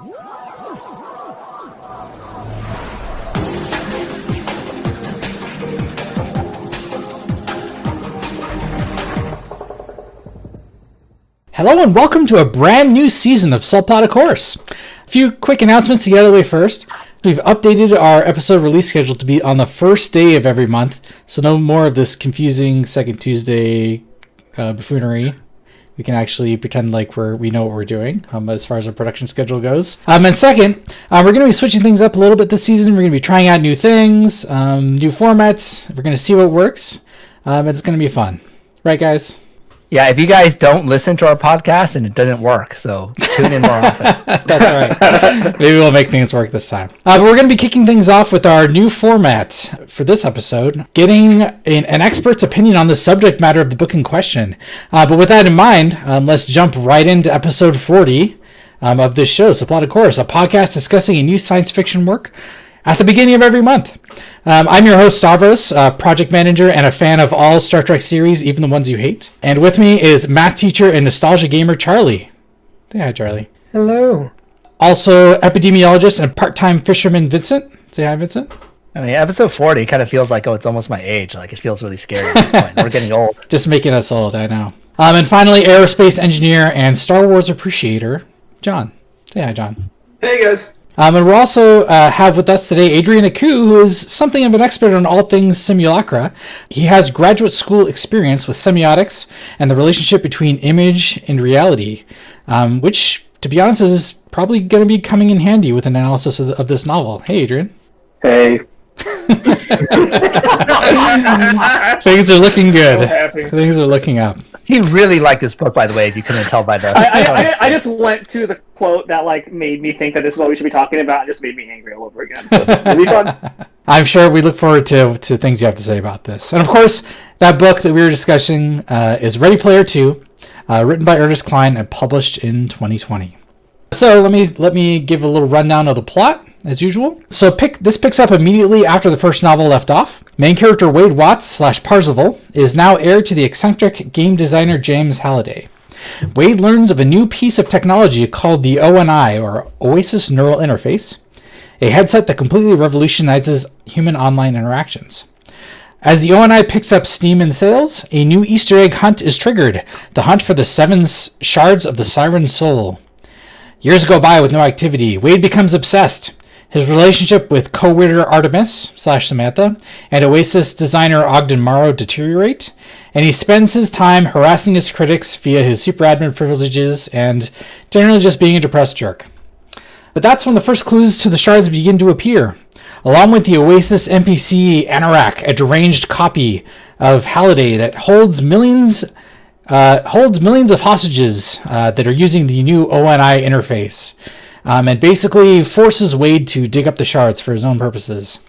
Hello and welcome to a brand new season of Subplot, of course. A few quick announcements to get out of the way first. We've updated our episode release schedule to be on the first day of every month, so no more of this confusing second Tuesday buffoonery. We can actually pretend like we know what we're doing as far as our production schedule goes. And second, we're going to be switching things up a little bit this season. We're going to be trying out new things, new formats. We're going to see what works, and it's going to be fun. Right, guys? Yeah, if you guys don't listen to our podcast, then it doesn't work. So tune in more often. That's right. Maybe we'll make things work this time. But we're going to be kicking things off with our new format for this episode, getting an expert's opinion on the subject matter of the book in question. But with that in mind, let's jump right into episode 40 of this show, Subplot, of course, a podcast discussing a new science fiction work at the beginning of every month. I'm your host, Stavros, project manager and a fan of all Star Trek series, even the ones you hate. And with me is math teacher and nostalgia gamer, Charlie. Say hi, Charlie. Hello. Also, epidemiologist and part-time fisherman, Vincent. Say hi, Vincent. I mean, episode 40 kind of feels like, it's almost my age. Like, it feels really scary at this point. We're getting old. Just making us old, I know. And finally, aerospace engineer and Star Wars appreciator, John. Say hi, John. Hey, guys. And we'll also have with us today Adrian Acu, who is something of an expert on all things Simulacra. He has graduate school experience with semiotics and the relationship between image and reality, which, to be honest, is probably going to be coming in handy with an analysis of this novel. Hey, Adrian. Hey. Things are looking good. So happy. Things are looking up. He really liked this book, by the way, if you couldn't tell by the... I just went to the quote that made me think that this is what we should be talking about, and just made me angry all over again. So this will be fun. I'm sure we look forward to things you have to say about this. And of course, that book that we were discussing is Ready Player 2, written by Ernest Cline and published in 2020. So let me give a little rundown of the plot, as usual. So this picks up immediately after the first novel left off. Main character Wade Watts / Parzival is now heir to the eccentric game designer James Halliday. Wade learns of a new piece of technology called the ONI, or Oasis Neural Interface, a headset that completely revolutionizes human online interactions. As the ONI picks up steam in sales, a new Easter egg hunt is triggered, the hunt for the 7 shards of the Siren Soul. Years go by with no activity. Wade becomes obsessed. His relationship with co-writer Artemis / Samantha and Oasis designer Ogden Morrow deteriorate, and he spends his time harassing his critics via his super admin privileges and generally just being a depressed jerk. But that's when the first clues to the shards begin to appear. Along with the Oasis NPC Anorak, a deranged copy of Halliday that holds millions of hostages that are using the new ONI interface, and basically forces Wade to dig up the shards for his own purposes.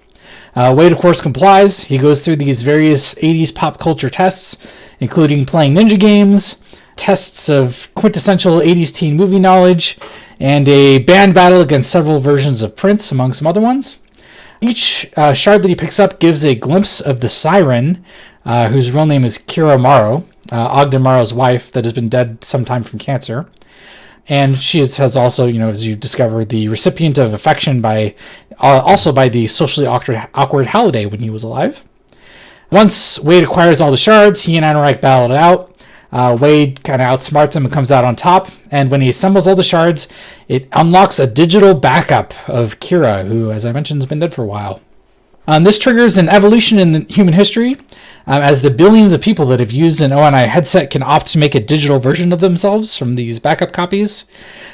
Wade, of course, complies. He goes through these various 80s pop culture tests, including playing ninja games, tests of quintessential 80s teen movie knowledge, and a band battle against several versions of Prince, among some other ones. Each shard that he picks up gives a glimpse of the Siren, whose real name is Kira Morrow, Ogden Morrow's wife that has been dead sometime from cancer. And she has also, as you discover, the recipient of affection also by the socially awkward Halliday when he was alive. Once Wade acquires all the shards, he and Anorak battle it out. Wade kind of outsmarts him and comes out on top. And when he assembles all the shards, it unlocks a digital backup of Kira, who, as I mentioned, has been dead for a while. This triggers an evolution in human history, as the billions of people that have used an ONI headset can opt to make a digital version of themselves from these backup copies.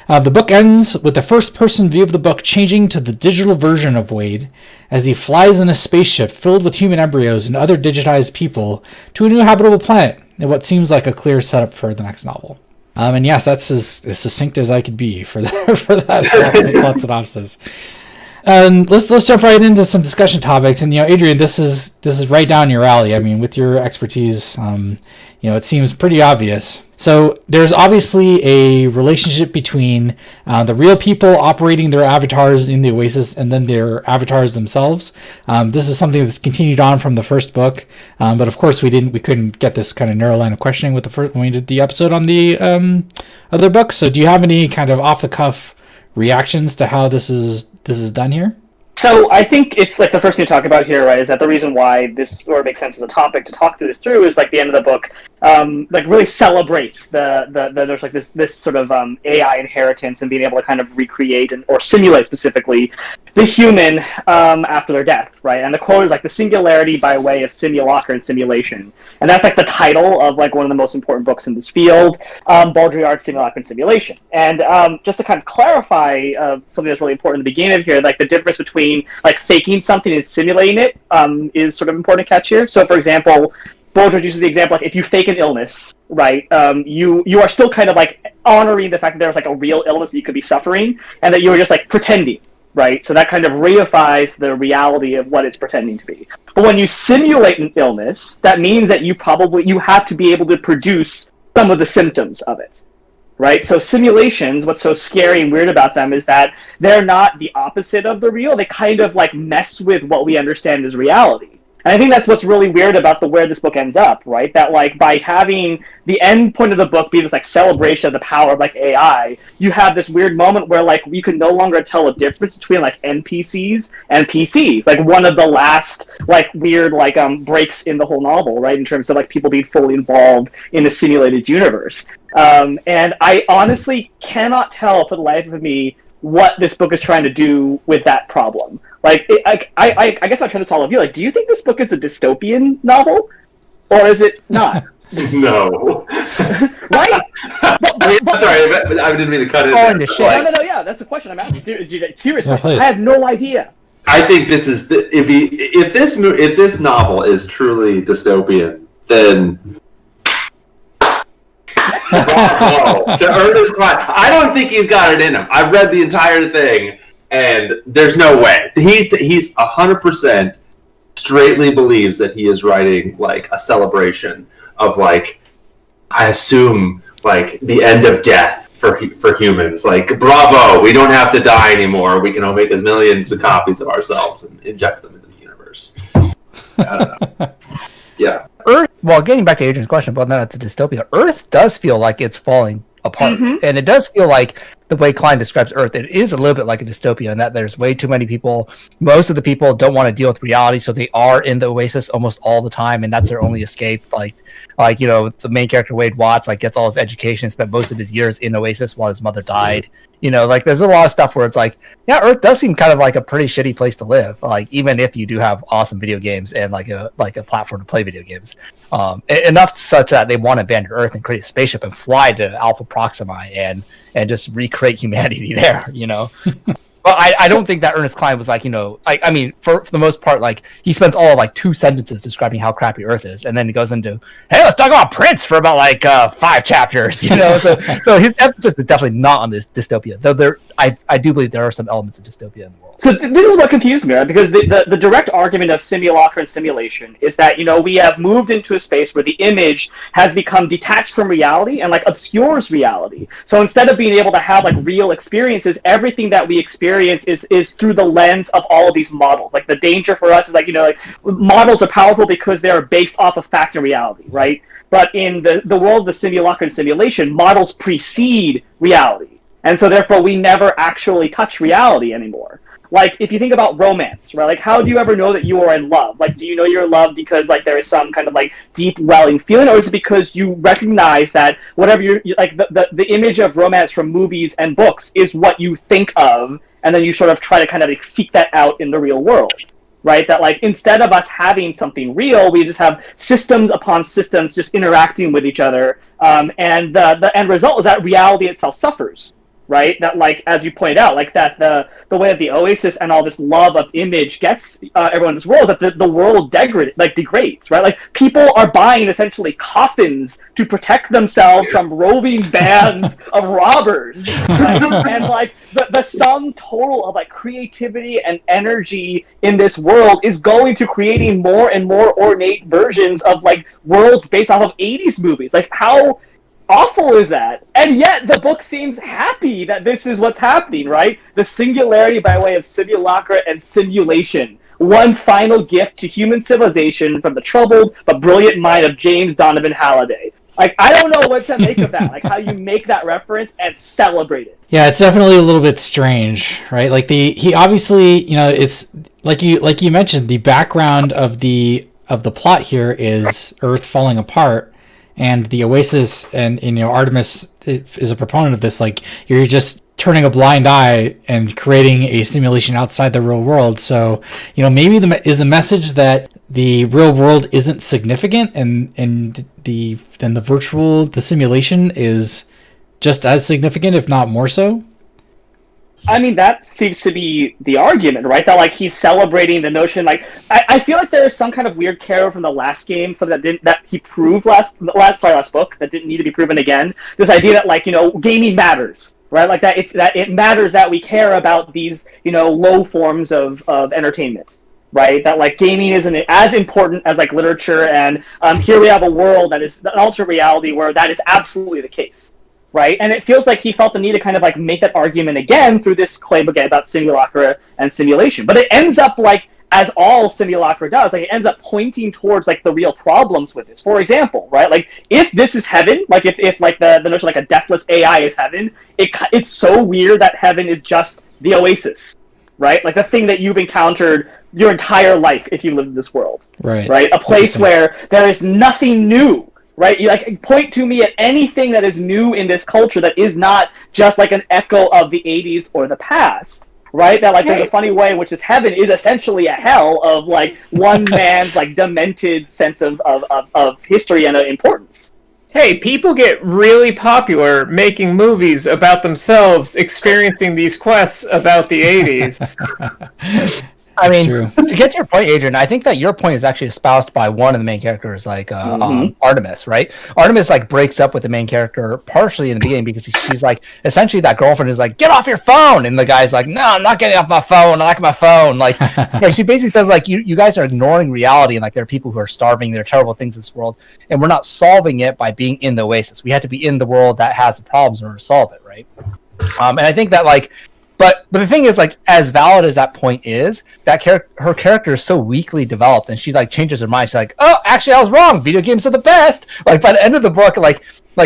The book ends with the first-person view of the book changing to the digital version of Wade as he flies in a spaceship filled with human embryos and other digitized people to a new habitable planet, in what seems like a clear setup for the next novel. And yes, that's as succinct as I could be for that plot synopsis. Let's jump right into some discussion topics. And Adrian, this is right down your alley. I mean, with your expertise, it seems pretty obvious. So there's obviously a relationship between the real people operating their avatars in the Oasis and then their avatars themselves. This is something that's continued on from the first book, but of course we couldn't get this kind of narrow line of questioning with when we did the episode on the other books. So do you have any kind of off the cuff reactions to how this is done here? So I think it's like the first thing to talk about here, right, is that the reason why this sort of makes sense as a topic to talk through this through is like the end of the book, like really celebrates the there's like this sort of AI inheritance and being able to kind of recreate or simulate specifically the human after their death, right? And the quote is like the singularity by way of simulacra and simulation, and that's like the title of like one of the most important books in this field, Baudrillard's Simulacra and Simulation. And just to kind of clarify something that's really important at the beginning of here, like the difference between like faking something and simulating it is sort of important to catch here. So, for example, Baudrillard uses the example like if you fake an illness, right? You are still kind of like honoring the fact that there's like a real illness that you could be suffering, and that you were just like pretending, right? So that kind of reifies the reality of what it's pretending to be. But when you simulate an illness, that means that you have to be able to produce some of the symptoms of it. Right? So simulations, what's so scary and weird about them is that they're not the opposite of the real. They kind of like mess with what we understand as reality. And I think that's what's really weird about where this book ends up, right? That like by having the end point of the book be this like celebration of the power of like AI, you have this weird moment where like we can no longer tell a difference between like NPCs and PCs. Like one of the last like weird like breaks in the whole novel, right? In terms of like people being fully involved in a simulated universe. And I honestly cannot tell for the life of me what this book is trying to do with that problem. Like, I guess I'll try to solve you. Like, do you think this book is a dystopian novel, or is it not? No. Right? Sorry, I didn't mean to cut in. No, yeah, that's the question I'm asking. Seriously, I have no idea. I think this is if this novel is truly dystopian, then bravo to Ernest Cline. I don't think he's got it in him. I've read the entire thing, and there's no way. He's 100% straightly believes that he is writing like a celebration of like, I assume like the end of death for humans. Like, bravo, we don't have to die anymore. We can all make as millions of copies of ourselves and inject them into the universe. I don't know. Yeah. Earth, well, getting back to Adrian's question, but then it's a dystopia. Earth does feel like it's falling apart. And it does feel like the way Cline describes Earth, it is a little bit like a dystopia in that there's way too many people. Most of the people don't want to deal with reality, so they are in the Oasis almost all the time, and that's their only escape. Like you know, the main character Wade Watts like gets all his education, spent most of his years in Oasis while his mother died. You know, like there's a lot of stuff where it's like, yeah, Earth does seem kind of like a pretty shitty place to live. Like even if you do have awesome video games and like a platform to play video games, enough such that they want to abandon Earth and create a spaceship and fly to Alpha Proxima and just recreate humanity there. You know. But I don't think that Ernest Cline was like, you know, I mean, for the most part, like he spends all of like 2 sentences describing how crappy Earth is, and then he goes into, hey, let's talk about Prince for about like 5 chapters, you know. So his emphasis is definitely not on this dystopia, though I do believe there are some elements of dystopia in the world. So this is what confused me, right? Because the direct argument of simulacra and simulation is that, you know, we have moved into a space where the image has become detached from reality and like obscures reality. So instead of being able to have like real experiences, everything that we experience is through the lens of all of these models. Like the danger for us is like, you know, like models are powerful because they are based off of fact and reality, right? But in the world of the simulacra and simulation, models precede reality. And so therefore we never actually touch reality anymore. Like, if you think about romance, right? Like, how do you ever know that you are in love? Like, do you know you're in love because, like, there is some kind of, like, deep welling feeling? Or is it because you recognize that whatever like, the image of romance from movies and books is what you think of, and then you sort of try to kind of, like, seek that out in the real world, right? That, like, instead of us having something real, we just have systems upon systems just interacting with each other. And the end result is that reality itself suffers. Right, that like as you pointed out, like that the way that the Oasis and all this love of image gets everyone in this world, that the world degrades, right? Like people are buying essentially coffins to protect themselves from roving bands of robbers, right? And like the sum total of like creativity and energy in this world is going to creating more and more ornate versions of like worlds based off of 80s movies. Like how awful is that? And yet the book seems happy that this is what's happening, right? The singularity by way of simulacra and simulation. One final gift to human civilization from the troubled but brilliant mind of James Donovan Halliday. Like, I don't know what to make of that. Like, how you make that reference and celebrate it. Yeah, it's definitely a little bit strange, right? Like he obviously, it's like you mentioned, the background of the plot here is Earth falling apart, and the Oasis and Artemis is a proponent of this. Like, you're just turning a blind eye and creating a simulation outside the real world. So, maybe is the message that the real world isn't significant, and the simulation is just as significant, if not more so? I mean, that seems to be the argument, right? That, like, he's celebrating the notion. Like, I feel like there is some kind of weird carryover from the last game, something that he proved last book that didn't need to be proven again. This idea that, like, gaming matters, right? Like that it matters that we care about these, low forms of entertainment. Right, that like gaming isn't as important as like literature, and here we have a world that is an alternate reality where that is absolutely the case, right? And it feels like he felt the need to kind of like make that argument again through this claim again about simulacra and simulation. But it ends up like, as all simulacra does, like it ends up pointing towards like the real problems with this. For example, right, like if this is heaven, like if like the notion like a deathless AI is heaven, it's so weird that heaven is just the Oasis, right? Like the thing that you've encountered your entire life if you live in this world, right? A place where there is nothing new, right? You like point to me at anything that is new in this culture that is not just like an echo of the 80s or the past, right? That like there's a funny way in which this heaven is essentially a hell of like one man's like demented sense of history and importance. Hey, people get really popular making movies about themselves experiencing these quests about the 80s. I mean, to get to your point, Adrian, I think that your point is actually espoused by one of the main characters, like Artemis, right? Artemis like breaks up with the main character partially in the beginning because she's like, essentially that girlfriend is like, get off your phone, and the guy's like, no, I'm not getting off my phone. I like my phone. Like, she basically says like, you guys are ignoring reality, and like there are people who are starving. There are terrible things in this world, and we're not solving it by being in the Oasis. We have to be in the world that has the problems in order to solve it, right? And I think that like. But the thing is, like, as valid as that point is, that her character is so weakly developed, and she like changes her mind. She's like, "Oh, actually, I was wrong. Video games are the best." Like by the end of the book, like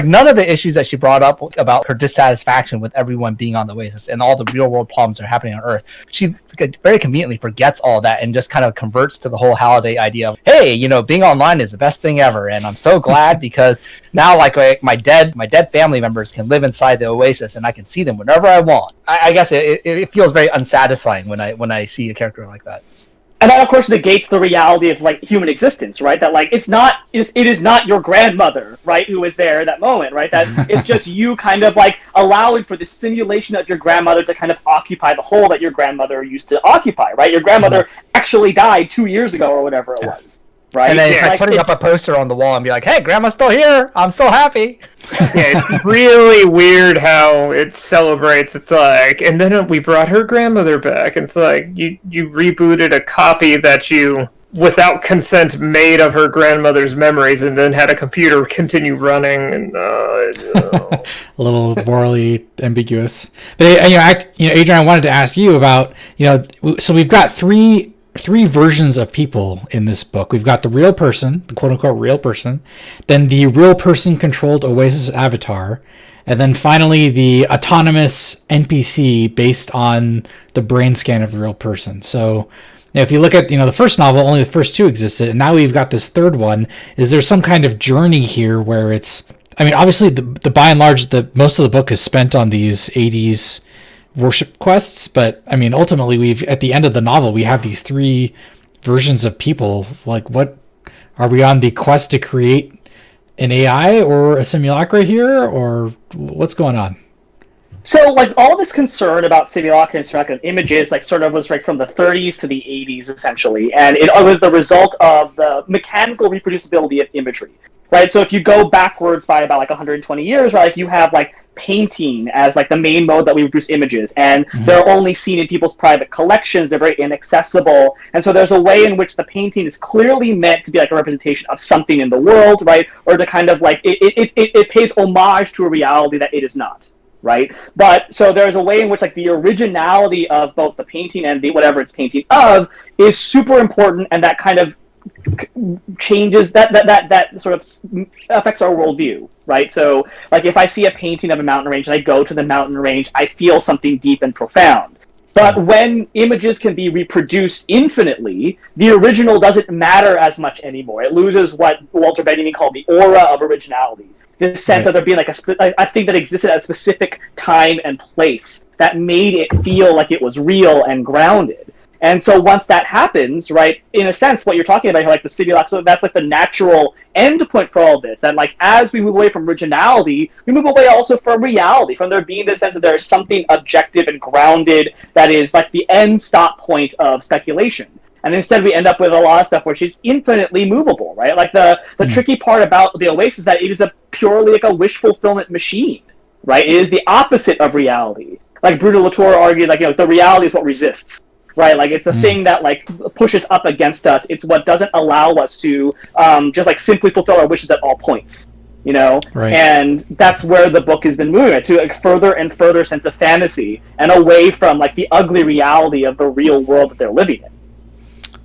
none of the issues that she brought up about her dissatisfaction with everyone being on the Oasis and all the real world problems that are happening on Earth, she very conveniently forgets all that and just kind of converts to the whole Halliday idea of, hey, being online is the best thing ever, and I'm so glad because now like my dead family members can live inside the Oasis and I can see them whenever I want. I guess it feels very unsatisfying when I see a character like that. And that, of course, negates the reality of like human existence, right? That like it is not your grandmother, right, who is there at that moment, right? That it's just you kind of like allowing for the simulation of your grandmother to kind of occupy the hole that your grandmother used to occupy, right? Your grandmother actually died 2 years ago or whatever it was. Right? And then it's like putting up a poster on the wall and be like, hey, grandma's still here. I'm so happy. Yeah, it's really weird how it celebrates. It's like, and then we brought her grandmother back. And it's like, you rebooted a copy that you, without consent, made of her grandmother's memories and then had a computer continue running. And a little morally ambiguous. But, Adrian, I wanted to ask you about, so we've got three versions of people in this book. We've got the real person, the quote-unquote real person, then the real person-controlled Oasis avatar, and then finally the autonomous NPC based on the brain scan of the real person. So if you look at the first novel, only the first two existed, and now we've got this third one. Is there some kind of journey here where it's, I mean, obviously the by and large, most of the book is spent on these 80s worship quests, but I mean ultimately at the end of the novel we have these three versions of people. Like, what are we on the quest to create an AI or a simulacra here, or what's going on? So like all this concern about simulacra and simulacra images like sort of was right from the 30s to the 80s essentially, and it was the result of the mechanical reproducibility of imagery, right? So if you go backwards by about like 120 years, right, like you have like painting as like the main mode that we reproduce images, and they're only seen in people's private collections. They're very inaccessible, and so there's a way in which the painting is clearly meant to be like a representation of something in the world, right, or to kind of like it pays homage to a reality that it is not, right? But so there's a way in which like the originality of both the painting and the whatever it's painting of is super important, and that kind of changes that sort of affects our worldview, right? So, like, if I see a painting of a mountain range and I go to the mountain range, I feel something deep and profound. But when images can be reproduced infinitely, the original doesn't matter as much anymore. It loses what Walter Benjamin called the aura of originality. The sense of there being like a thing that existed at a specific time and place that made it feel like it was real and grounded. And so once that happens, right, in a sense, what you're talking about here, like the simulacra, that's like the natural end point for all of this. That like as we move away from originality, we move away also from reality, from there being the sense that there is something objective and grounded that is like the end stop point of speculation. And instead we end up with a lot of stuff which is infinitely movable, right? Like the tricky part about the Oasis is that it is a purely like a wish fulfillment machine, right? It is the opposite of reality. Like Bruno Latour argued, like, you know, the reality is what resists, right? Like it's the thing that like pushes up against us. It's what doesn't allow us to just like simply fulfill our wishes at all points, you know? Right. And that's where the book has been moving to a further and further sense of fantasy and away from like the ugly reality of the real world that they're living in.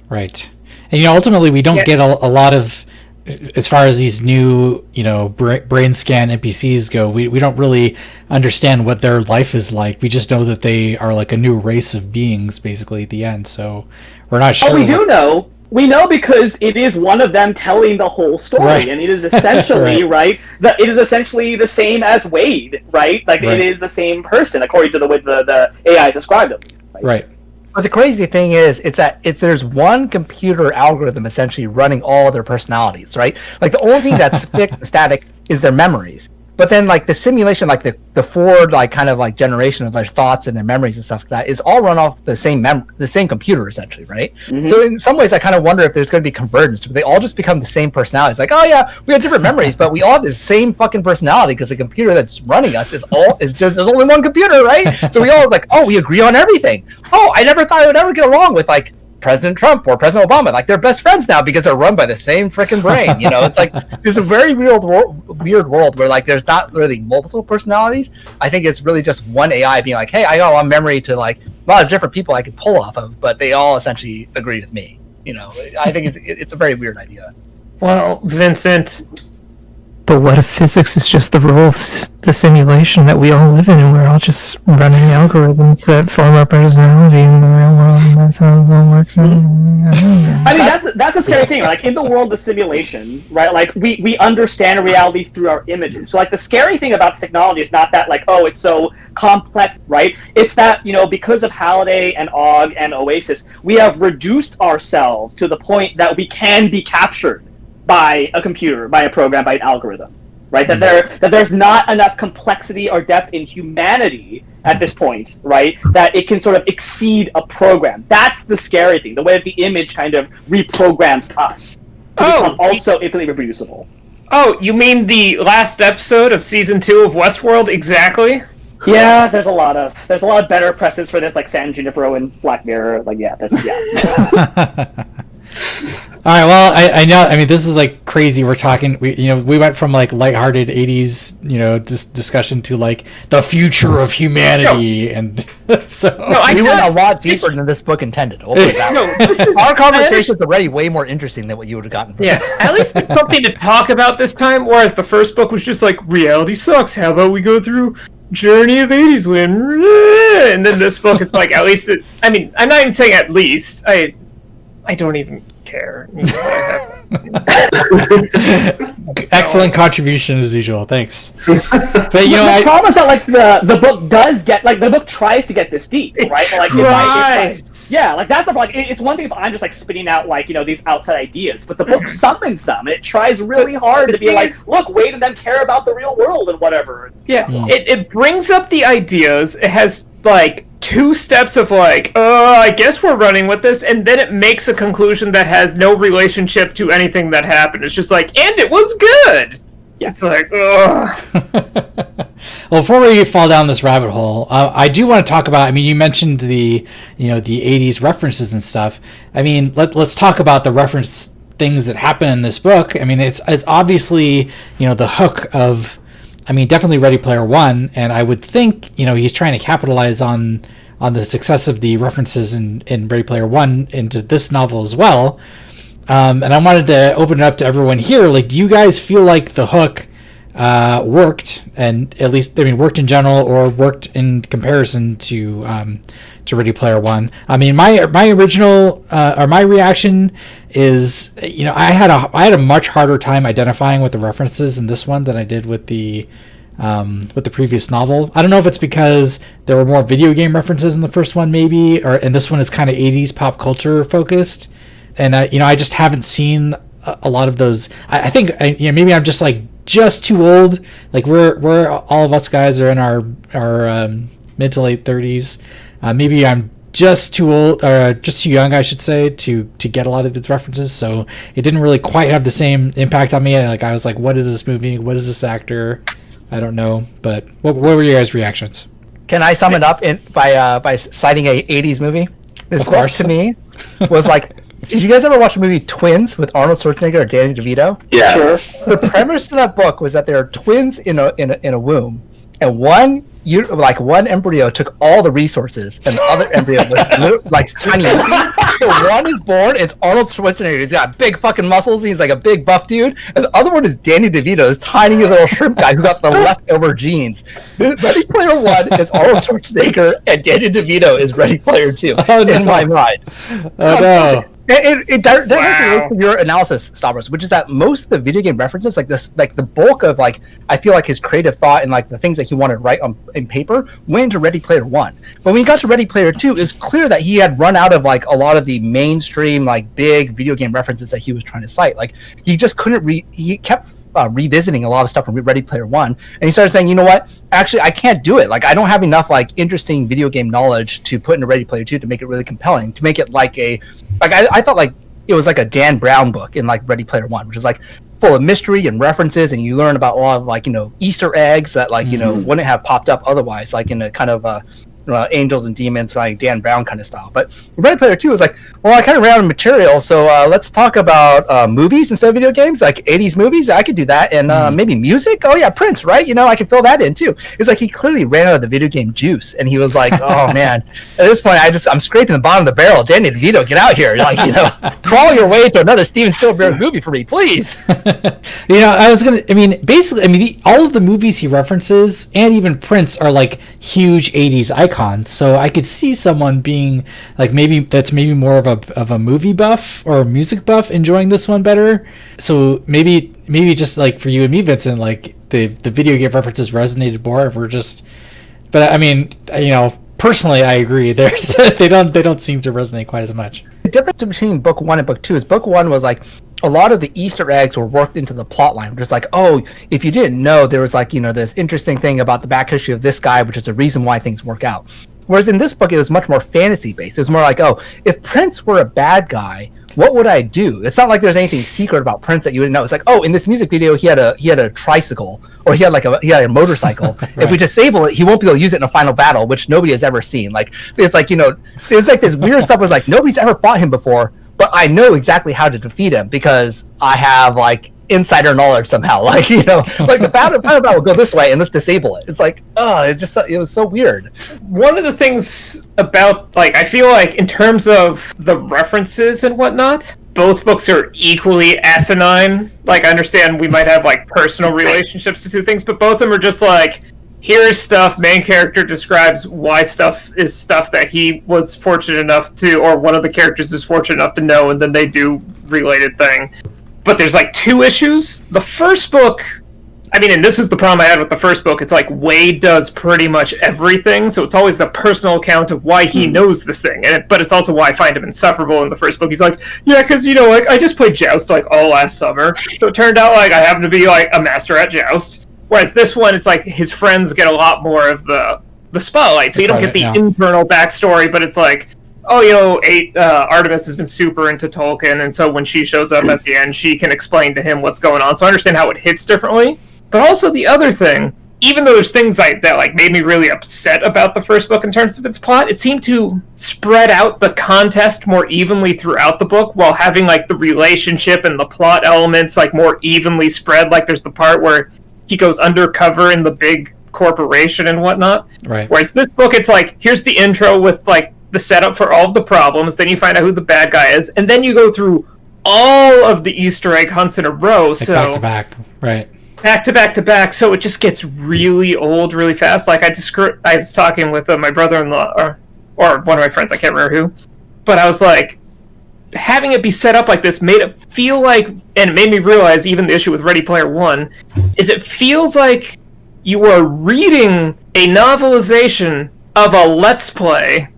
Right. And, you know, ultimately we don't get a lot of, as far as these new, you know, brain scan NPCs go, we don't really understand what their life is like. We just know that they are like a new race of beings, basically, at the end. So we're not sure. Oh, we do know. We know because it is one of them telling the whole story, right. And it is essentially right. It is essentially the same as Wade, right? Like it is the same person according to the way the AI described him. Right. But the crazy thing is, there's one computer algorithm essentially running all of their personalities, right? Like the only thing that's fixed and static is their memories. But then like the simulation, like the forward like kind of like generation of their thoughts and their memories and stuff like that is all run off the same computer essentially, right? Mm-hmm. So in some ways, I kind of wonder if there's going to be convergence. But they all just become the same personality. It's like, oh yeah, we have different memories, but we all have the same fucking personality because the computer that's running us is just there's only one computer, right? So we all like, oh, we agree on everything. Oh, I never thought I would ever get along with like President Trump or President Obama. Like they're best friends now because they're run by the same freaking brain. You know, it's like it's a very weird world where like there's not really multiple personalities. I think it's really just one AI being like, hey, I got a lot of memory to like a lot of different people I could pull off of, but they all essentially agree with me. You know, I think it's a very weird idea. Well, Vincent, but what if physics is just the rule of the simulation that we all live in, and we're all just running algorithms that form our personality in the real world, and that's how it all works out? I mean, that's a scary thing. Like in the world of simulation, right? Like we understand reality through our images. So like the scary thing about technology is not that like, oh, it's so complex, right? It's that, you know, because of Halliday and Og and Oasis, we have reduced ourselves to the point that we can be captured by a computer, by a program, by an algorithm, right? That there's not enough complexity or depth in humanity at this point, right? That it can sort of exceed a program. That's the scary thing, the way that the image kind of reprograms us to become also infinitely reproducible. Oh, you mean the last episode of season 2 of Westworld? Exactly. Yeah, there's a lot of better precedents for this, like San Junipero and Black Mirror. Like, yeah. All right. Well, I know. I mean, this is like crazy. We're talking. We went from like lighthearted '80s, discussion to like the future of humanity, and so we went a lot deeper than this book intended. We'll put it that way. Our conversation's already way more interesting than what you would have gotten. Yeah, at least it's something to talk about this time. Whereas the first book was just like reality sucks. How about we go through Journey of 80s Land? And then this book, it's like at least. I mean, I'm not even saying at least. I don't even care. Excellent contribution as usual. Thanks. But the problem is that like the book does get like the book tries to get this deep, right? Like that's the problem. Like, it's one thing if I'm just like spitting out like these outside ideas, but the book summons them. And it tries really hard to be like, look, Wade and them care about the real world and whatever. Yeah, it brings up the ideas. It has like 2 steps of like, I guess we're running with this, and then it makes a conclusion that has no relationship to anything that happened. It's just like, and it was good. Yeah. It's like, ugh. Well, before we fall down this rabbit hole, I do want to talk about. I mean, you mentioned the the 80s references and stuff. I mean, let's talk about the reference things that happen in this book. I mean, it's obviously the hook of. I mean, definitely Ready Player One, and I would think, he's trying to capitalize on the success of the references in Ready Player One into this novel as well. and I wanted to open it up to everyone here. Like, do you guys feel like the hook worked, and at least, I mean, worked in general or worked in comparison to Ready Player One? I mean, my original or my reaction is, you know, I had a much harder time identifying with the references in this one than I did with the previous novel. I don't know if it's because there were more video game references in the first one, maybe, and this one is kind of 80s pop culture focused, and I just haven't seen a lot of those. I think maybe I'm just too old. Like we're all of us guys are in our mid to late 30s. Maybe I'm just too old, or just too young, I should say, to get a lot of these references. So it didn't really quite have the same impact on me. Like, I was like, what is this movie? What is this actor? I don't know. But what were your guys' reactions? Can I sum it up by citing a 80s movie? This book to me was like, did you guys ever watch the movie Twins with Arnold Schwarzenegger or Danny DeVito? Yes. Sure. The premise of that book was that there are twins in a womb, and one embryo took all the resources, and the other embryo was like tiny. So one is born, it's Arnold Schwarzenegger. He's got big fucking muscles. He's like a big buff dude. And the other one is Danny DeVito, this tiny little shrimp guy who got the leftover genes. Ready Player One is Arnold Schwarzenegger, and Danny DeVito is Ready Player Two. In my mind. Oh no. It directly relates to your analysis, Stavros, which is that most of the video game references, like this, like the bulk of, like, I feel like his creative thought and like the things that he wanted to write in paper went into Ready Player One. But when he got to Ready Player Two, it's clear that he had run out of like a lot of the mainstream, like, big video game references that he was trying to cite. Like, he just couldn't he kept revisiting a lot of stuff from Ready Player One, and he started saying, you know what, actually I can't do it. Like, I don't have enough like interesting video game knowledge to put into Ready Player Two to make it really compelling, to make it like I thought like it was like a Dan Brown book in like Ready Player One, which is like full of mystery and references, and you learn about a lot of like, you know, Easter eggs that like, you know, wouldn't have popped up otherwise, like in a kind of angels and demons, like Dan Brown kind of style. But Ready Player 2 was like, well, I kind of ran out of material, so let's talk about movies instead of video games, like 80s movies. I could do that, and maybe music. Oh yeah, Prince, right? You know, I could fill that in too. It's like he clearly ran out of the video game juice, and he was like, oh man, at this point I'm scraping the bottom of the barrel. Danny DeVito, get out here, like, you know, crawl your way to another Steven Spielberg movie for me, please. You know, basically, all of the movies he references, and even Prince, are like huge 80s icons. So I could see someone being like, maybe more of a movie buff or a music buff enjoying this one better. So maybe just like for you and me, Vincent, like the video game references resonated more. But I mean, you know, personally, I agree. They don't seem to resonate quite as much. The difference between book one and book two is book one was like, a lot of the Easter eggs were worked into the plot line. Just like, oh, if you didn't know, there was like, you know, this interesting thing about the back history of this guy, which is the reason why things work out. Whereas in this book, it was much more fantasy based. It was more like, oh, if Prince were a bad guy, what would I do? It's not like there's anything secret about Prince that you didn't know. It's like, oh, in this music video, he had a tricycle, or he had a motorcycle. Right. If we disable it, he won't be able to use it in a final battle, which nobody has ever seen. Like, it's like, you know, it's like this weird stuff was like, nobody's ever fought him before, but I know exactly how to defeat him because I have like insider knowledge somehow. Like, you know, like the battle will go this way and let's disable it. It's like, oh, it was so weird. One of the things about, like, I feel like in terms of the references and whatnot, both books are equally asinine. Like, I understand we might have like personal relationships to two things, but both of them are just like, here's stuff, main character describes why stuff is stuff that he was fortunate enough to, or one of the characters is fortunate enough to know, and then they do related thing. But there's like two issues. The first book, I mean, and this is the problem I had with the first book, it's like Wade does pretty much everything, so it's always a personal account of why he knows this thing, but it's also why I find him insufferable in the first book. He's like, yeah, because, you know, like, I just played Joust like all last summer, so it turned out like I happen to be like a master at Joust. Whereas this one, it's like his friends get a lot more of the spotlight, so you don't get the internal backstory, but it's like, oh, you know, Artemis has been super into Tolkien, and so when she shows up at the end, she can explain to him what's going on, so I understand how it hits differently. But also the other thing, even though there's things that like made me really upset about the first book in terms of its plot, it seemed to spread out the contest more evenly throughout the book, while having like the relationship and the plot elements like more evenly spread. Like there's the part where he goes undercover in the big corporation and whatnot. Right. Whereas this book, it's like, here's the intro with like the setup for all of the problems, then you find out who the bad guy is, and then you go through all of the Easter egg hunts in a row. Like So back to back, right? back to back to back. So it just gets really old really fast. Like I was talking with my brother-in-law or one of my friends. I can't remember who, but I was like, having it be set up like this made it feel like, and it made me realize even the issue with Ready Player One is it feels like you are reading a novelization of a Let's Play,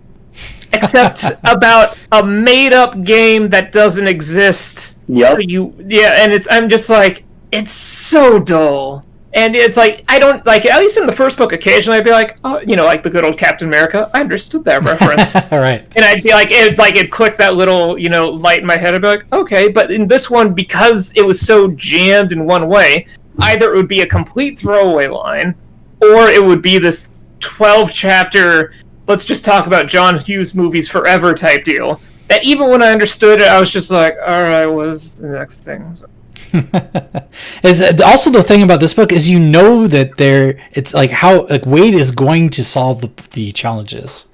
except about a made-up game that doesn't exist. Yep. So I'm just like, it's so dull. And it's like, I don't, like, at least in the first book, occasionally I'd be like, oh, like the good old Captain America, I understood that reference. All right. And I'd be like, it'd click that little, light in my head. I'd be like, okay. But in this one, because it was so jammed in one way, either it would be a complete throwaway line, or it would be this 12-chapter, let's just talk about John Hughes movies forever type deal. That even when I understood it, I was just like, all right, what's the next thing? So, It's also the thing about this book is that it's like how like Wade is going to solve the challenges,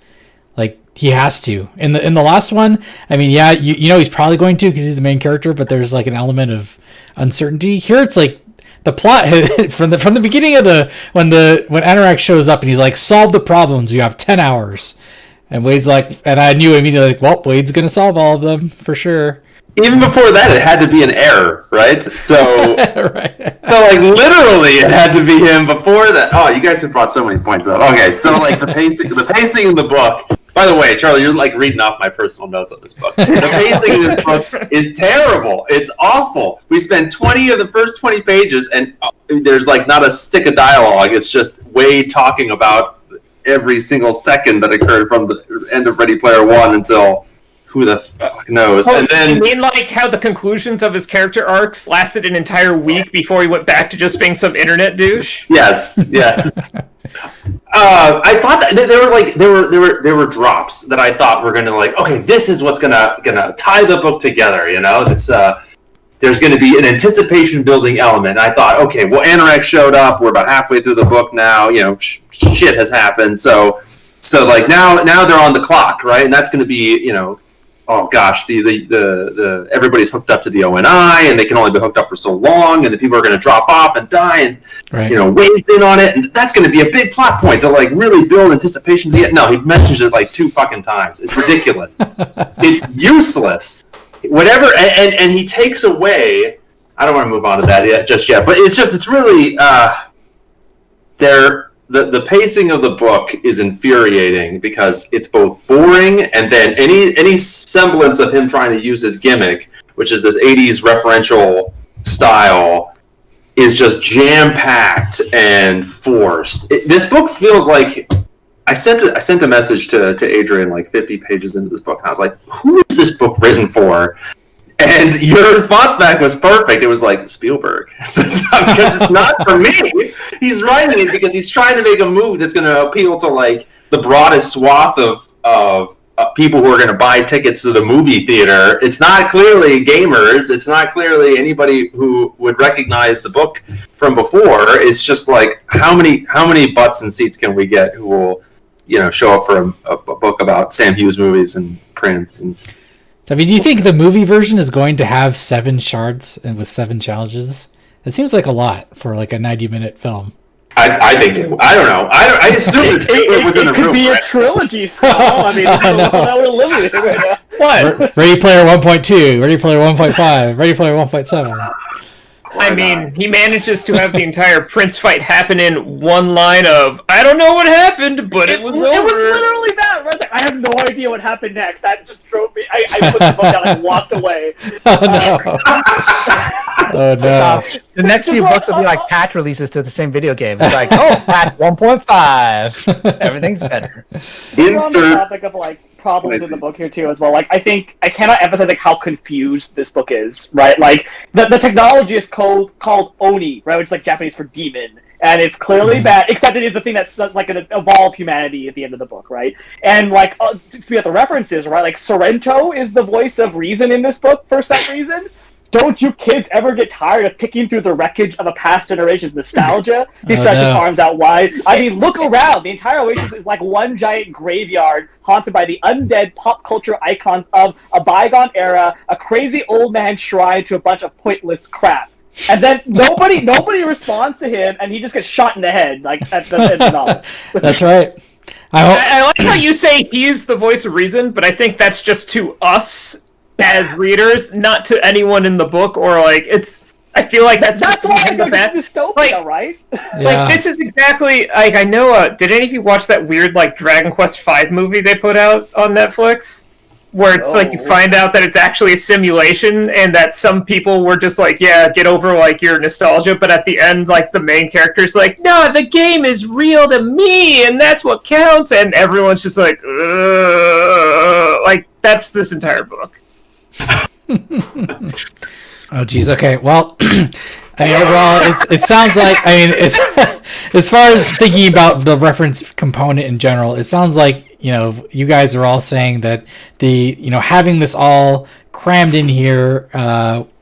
like he has to. In the last one, I mean, yeah, he's probably going to because he's the main character, but there's like an element of uncertainty here. It's like the plot from the beginning of when Anorak shows up and he's like, solve the problems. You have 10 hours, and Wade's like, and I knew immediately like, well, Wade's gonna solve all of them for sure. Even before that, it had to be an error, right? So, Right. so like literally, it had to be him before that. Oh, you guys have brought so many points up. Okay, so like the pacing in the book. By the way, Charlie, you're like reading off my personal notes on this book. The pacing in this book is terrible. It's awful. We spent 20 of the first 20 pages, and there's like not a stick of dialogue. It's just Wade talking about every single second that occurred from the end of Ready Player One until who the fuck knows. Oh, and then you mean like how the conclusions of his character arcs lasted an entire week before he went back to just being some internet douche? yes. I thought that there were drops that I thought were gonna like, okay, this is what's gonna tie the book together. It's there's gonna be an anticipation building element. And I thought, okay, well, Anorak showed up. We're about halfway through the book now. Shit has happened. So like now they're on the clock, right? And that's gonna be oh gosh, the everybody's hooked up to the ONI, and they can only be hooked up for so long, and the people are going to drop off and die, and right. Wade's in on it, and that's going to be a big plot point to like really build anticipation. No, he mentions it like 2 fucking times. It's ridiculous. It's useless. Whatever, and he takes away. I don't want to move on to that just yet, but it's really The pacing of the book is infuriating because it's both boring and then any semblance of him trying to use his gimmick, which is this 80s referential style, is just jam-packed and forced. This book feels like I sent a message to Adrian like 50 pages into this book, and I was like, who is this book written for? And your response back was perfect. It was like, Spielberg. Because it's not for me. He's writing it because he's trying to make a move that's going to appeal to like the broadest swath of people who are going to buy tickets to the movie theater. It's not clearly gamers. It's not clearly anybody who would recognize the book from before. It's just like, how many butts and seats can we get who will, show up for a book about Sam Hughes movies and Prince and... I mean, do you think the movie version is going to have 7 shards and with 7 challenges? It seems like a lot for like a 90-minute film. I think I don't know. I assume it was in the room. It could be a trilogy. So I mean, that would eliminate it right now. What? Ready Player 1.2, Ready Player 1.5, Ready Player 1.7. I mean, he manages to have the entire Prince fight happen in one line of, I don't know what happened, but it was over. It was literally that, right? I have no idea what happened next. That just drove me. I put the book down and walked away. Oh, no. Oh, no. Stop. The next few books will be like patch releases to the same video game. It's like, oh, patch 1.5. Everything's better. We're on the topic of like problems in the book here too as well. Like I think I cannot emphasize like how confused this book is, right? Like the technology is called Oni, right? Which is like Japanese for demon. And it's clearly bad, except it is the thing that's like going to evolve humanity at the end of the book, right? And like, to be at the references, right? Like Sorrento is the voice of reason in this book for some reason. don't you kids ever get tired of picking through the wreckage of a past generation's nostalgia? He stretches his arms out wide. I mean, look around. The entire Oasis is like one giant graveyard haunted by the undead pop culture icons of a bygone era, a crazy old man shrine to a bunch of pointless crap. And then nobody responds to him, and he just gets shot in the head, like at the end of the novel. That's right. I like how you say he's the voice of reason, but I think that's just to us as readers, not to anyone in the book, or like it's. I feel like that's why I go to dystopia, like, right? Like this is exactly like I know. Did any of you watch that weird like Dragon Quest V movie they put out on Netflix? Where it's like you find out that it's actually a simulation, and that some people were just like, yeah, get over like your nostalgia, but at the end, like the main character's like, no, the game is real to me, and that's what counts, and everyone's just like, ugh. Like that's this entire book. Oh geez, okay. Well, I mean, overall, it sounds like, I mean, it's as far as thinking about the reference component in general, it sounds like, you know, you guys are all saying that having this all crammed in here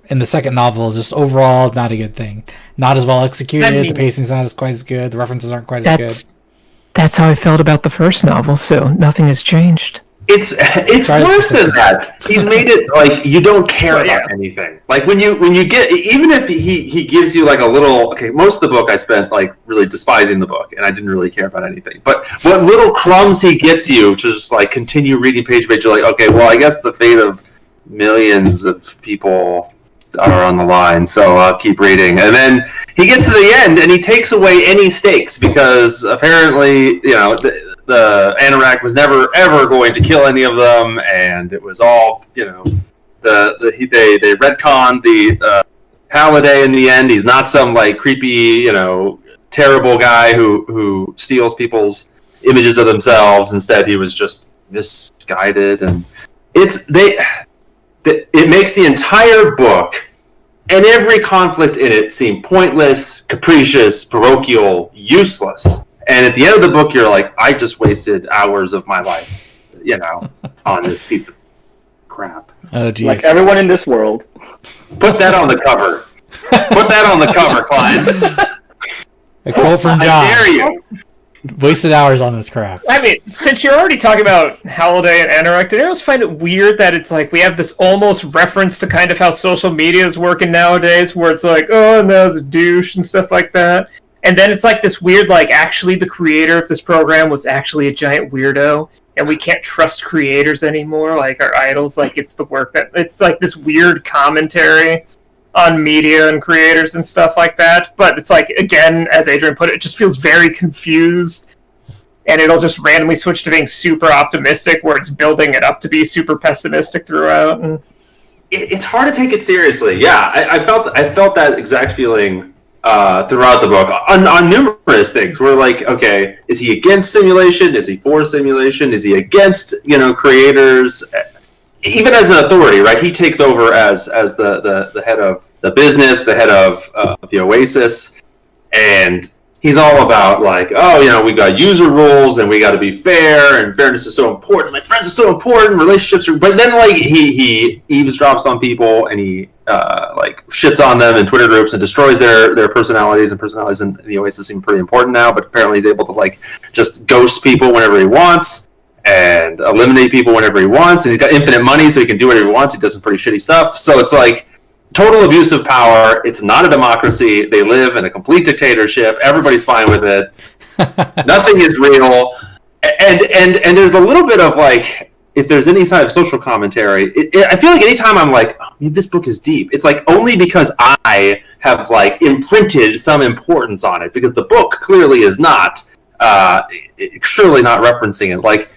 in the second novel is just overall not a good thing. Not as well executed. The pacing's not quite as good. The references aren't quite as good. That's how I felt about the first novel. So nothing has changed. It's worse than that. He's made it like you don't care about anything. Like when you get, even if he gives you like a little, okay, most of the book I spent like really despising the book and I didn't really care about anything. But what little crumbs he gets you to just like continue reading page by page, you're like, okay, well, I guess the fate of millions of people are on the line, so I'll keep reading. And then he gets to the end and he takes away any stakes because apparently, you know, the Anorak was never ever going to kill any of them, and it was all, you know, they retconned the Halliday in the end. He's not some like creepy, you know, terrible guy who steals people's images of themselves. Instead, he was just misguided, and it makes the entire book and every conflict in it seem pointless, capricious, parochial, useless. And at the end of the book, you're like, I just wasted hours of my life, you know, on this piece of crap. Oh, geez. Like everyone in this world. Put that on the cover. Put that on the cover, Cline. A quote from John. I dare you. Wasted hours on this crap. I mean, since you're already talking about Halliday and Anorak, did anyone else find it weird that it's like we have this almost reference to kind of how social media is working nowadays, where it's like, oh, and that was a douche and stuff like that. And then it's like this weird, like, actually the creator of this program was actually a giant weirdo, and we can't trust creators anymore, like our idols, like it's the work that, it's like this weird commentary on media and creators and stuff like that. But it's like, again, as Adrian put it, it just feels very confused, and it'll just randomly switch to being super optimistic, where it's building it up to be super pessimistic throughout. And it's hard to take it seriously. Yeah, I felt that exact feeling throughout the book on numerous things. We're like, okay, is he against simulation? Is he for simulation? Is he against, you know, creators? Even as an authority, right? He takes over as the head of the business, the head of the Oasis, and he's all about like, oh, you know, we got user rules and we got to be fair, and fairness is so important. Like friends are so important, relationships are. But then like he eavesdrops on people and he like shits on them in Twitter groups and destroys their personalities. And personalities in the Oasis seem pretty important now. But apparently he's able to like just ghost people whenever he wants and eliminate people whenever he wants. And he's got infinite money, so he can do whatever he wants. He does some pretty shitty stuff. So it's like total abuse of power. It's not a democracy. They live in a complete dictatorship. Everybody's fine with it. Nothing is real. And there's a little bit of like, if there's any kind of social commentary, I feel like anytime I'm like, oh, maybe this book is deep, it's like only because I have like imprinted some importance on it, because the book clearly is not, surely not referencing it. Like,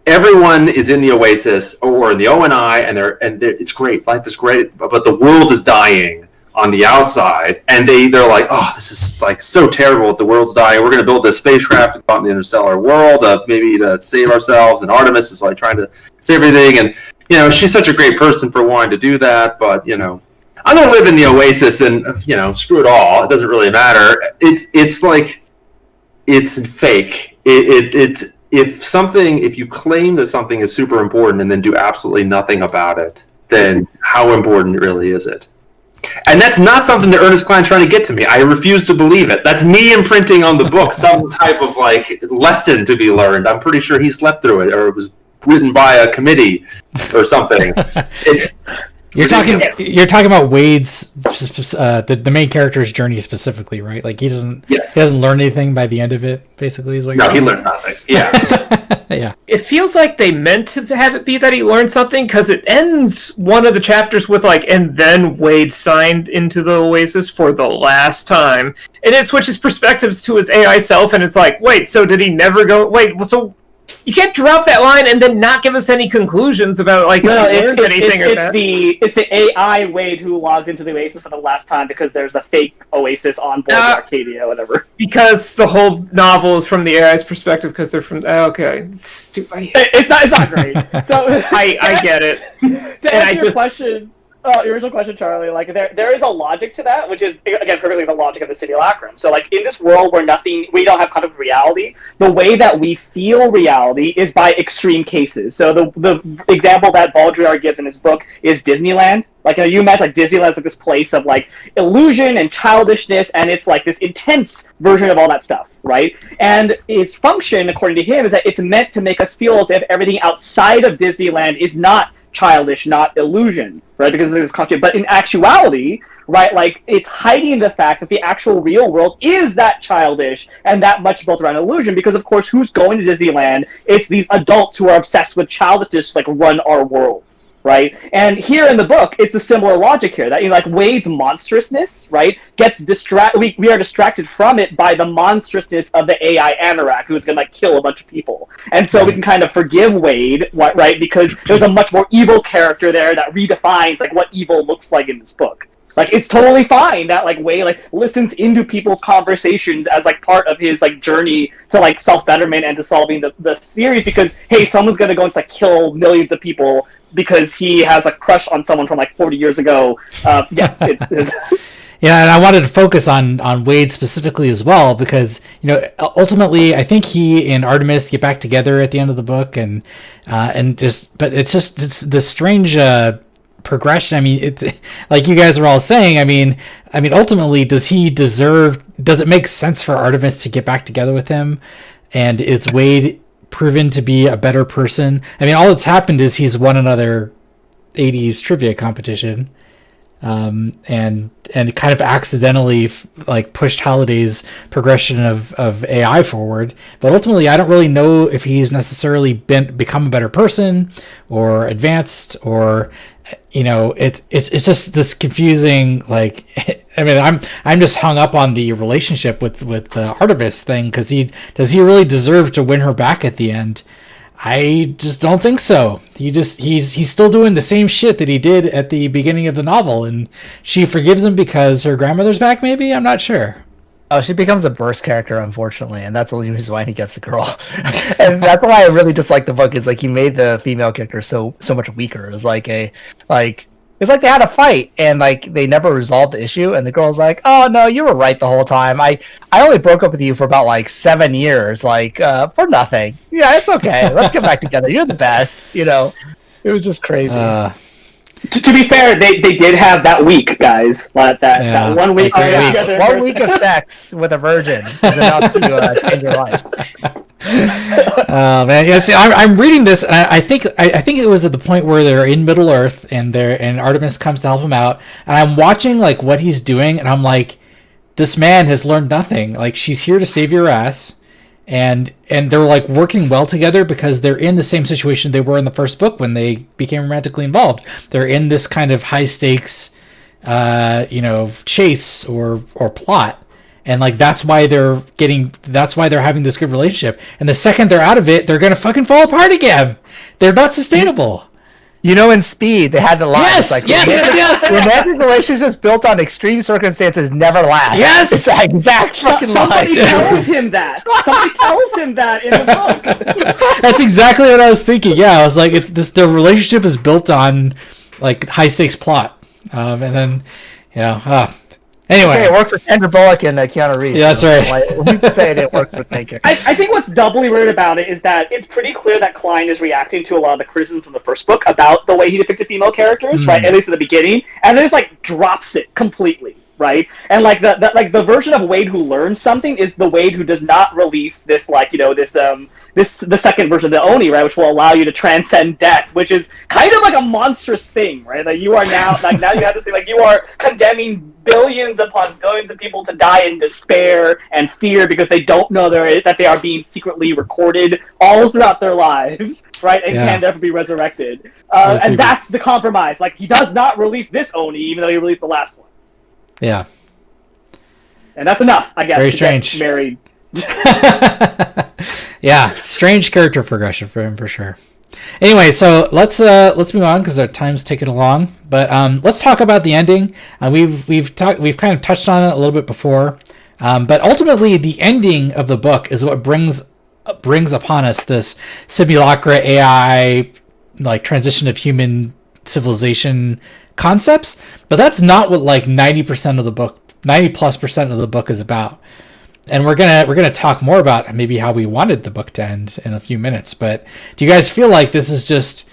everyone is in the Oasis or in the ONI, and it's great. Life is great, but the world is dying on the outside, and they're like, oh, this is like so terrible. The world's dying. We're going to build this spacecraft to go out in the interstellar world, maybe to save ourselves. And Artemis is like trying to save everything. And you know, she's such a great person for wanting to do that. But you know, I'm going to live in the Oasis, and you know, screw it all. It doesn't really matter. It's like it's fake. If you claim that something is super important and then do absolutely nothing about it, then how important really is it? And that's not something that Ernest Cline's trying to get to me. I refuse to believe it. That's me imprinting on the book some type of like lesson to be learned. I'm pretty sure he slept through it, or it was written by a committee or something. You're talking about Wade's the main character's journey specifically, right? Like he doesn't learn anything by the end of it. Basically, is what you're saying. He learns nothing. Yeah, yeah. It feels like they meant to have it be that he learned something, because it ends one of the chapters with like, and then Wade signed into the Oasis for the last time, and it switches perspectives to his AI self, and it's like, wait, so did he never go? Wait, so. You can't drop that line and then not give us any conclusions about like it's the AI Wade who logs into the Oasis for the last time because there's a fake Oasis on board Arcadia, whatever. Because the whole novel is from the AI's perspective because they're from. Okay, it's not great. So I get it. To answer your question. Your original question, Charlie, like there is a logic to that, which is again perfectly the logic of the Simulacrum. So like in this world where we don't have kind of reality, the way that we feel reality is by extreme cases. So the example that Baudrillard gives in his book is Disneyland. Like you imagine like Disneyland's like this place of like illusion and childishness, and it's like this intense version of all that stuff, right? And its function, according to him, is that it's meant to make us feel as if everything outside of Disneyland is not childish, not illusion, right? Because there's content. But in actuality, right, like it's hiding the fact that the actual real world is that childish and that much built around illusion. Because of course, who's going to Disneyland? It's these adults who are obsessed with childishness, like run our world, right? And here in the book, it's a similar logic here that like Wade's monstrousness, right, gets we are distracted from it by the monstrousness of the AI Anorak, who's gonna like kill a bunch of people. And so we can kind of forgive Wade, right, because there's a much more evil character there that redefines like what evil looks like in this book. Like it's totally fine that like Wade like listens into people's conversations as like part of his like journey to like self-betterment and to solving the theories, because hey, someone's gonna go and like kill millions of people because he has a crush on someone from like 40 years ago. It is. Yeah, and I wanted to focus on Wade specifically as well, because ultimately I think he and Artemis get back together at the end of the book, but it's the strange progression. I mean, it, like you guys are all saying. I mean, ultimately, does it make sense for Artemis to get back together with him? And is Wade proven to be a better person? I mean, all that's happened is he's won another 80s trivia competition, and kind of accidentally like pushed Halliday's progression of AI forward. But ultimately, I don't really know if he's necessarily become a better person or advanced, or it's just this confusing, like, I mean, I'm just hung up on the relationship with the Artemis thing, because does he really deserve to win her back at the end? I just don't think so. He's still doing the same shit that he did at the beginning of the novel, and she forgives him because her grandmother's back, maybe? I'm not sure. Oh, she becomes a burst character, unfortunately, and that's the only reason why he gets the girl. And that's why I really dislike the book, is like he made the female character so much weaker. It was it's like they had a fight and like they never resolved the issue, and the girl's like, "Oh no, you were right the whole time. I only broke up with you for about like 7 years, like for nothing. Yeah, it's okay. Let's get back together. You're the best." It was just crazy. To be fair, they did have that week, guys. That 1 week. 1 week of sex with a virgin is enough to change your life. Man, yeah. See, I'm reading this, and I think it was at the point where they're in Middle Earth, and Artemis comes to help him out, and I'm watching like what he's doing, and I'm like, this man has learned nothing. Like, she's here to save your ass, and they're like working well together because they're in the same situation they were in the first book when they became romantically involved. They're in this kind of high stakes, chase or plot. And like that's why they're having this good relationship. And the second they're out of it, they're gonna fucking fall apart again. They're not sustainable. In Speed, they had the line. Yes, like, yes. Romantic relationships built on extreme circumstances never last. Yes, it's the exact fucking line. Somebody tells him that. Somebody tells him that in the book. That's exactly what I was thinking. Yeah, I was like, the relationship is built on like high stakes plot, and then Anyway, Okay, it worked with Andrew Bullock and Keanu Reeves. Yeah, that's right. We can say it didn't work with Baker. I think what's doubly weird about it is that it's pretty clear that Cline is reacting to a lot of the criticism from the first book about the way he depicted female characters, right? At least at the beginning, and then just like drops it completely, right? And like the version of Wade who learns something is the Wade who does not release this the second version of the Oni, right, which will allow you to transcend death, which is kind of like a monstrous thing, right? Like you are now now you have to say like you are condemning billions upon billions of people to die in despair and fear because they don't know that they are being secretly recorded all throughout their lives, right? And can never be resurrected. And that's the compromise. Like he does not release this Oni, even though he released the last one. Yeah. And that's enough, I guess. Very to strange. Get married. Yeah, strange character progression for him for sure. Anyway, so let's move on because our time's ticking along. But let's talk about the ending. We've kind of touched on it a little bit before, but ultimately the ending of the book is what brings upon us this Simulacra AI like transition of human civilization concepts. But that's not what like 90% of the book, 90+% of the book is about. And we're gonna talk more about maybe how we wanted the book to end in a few minutes. But do you guys feel like this is just,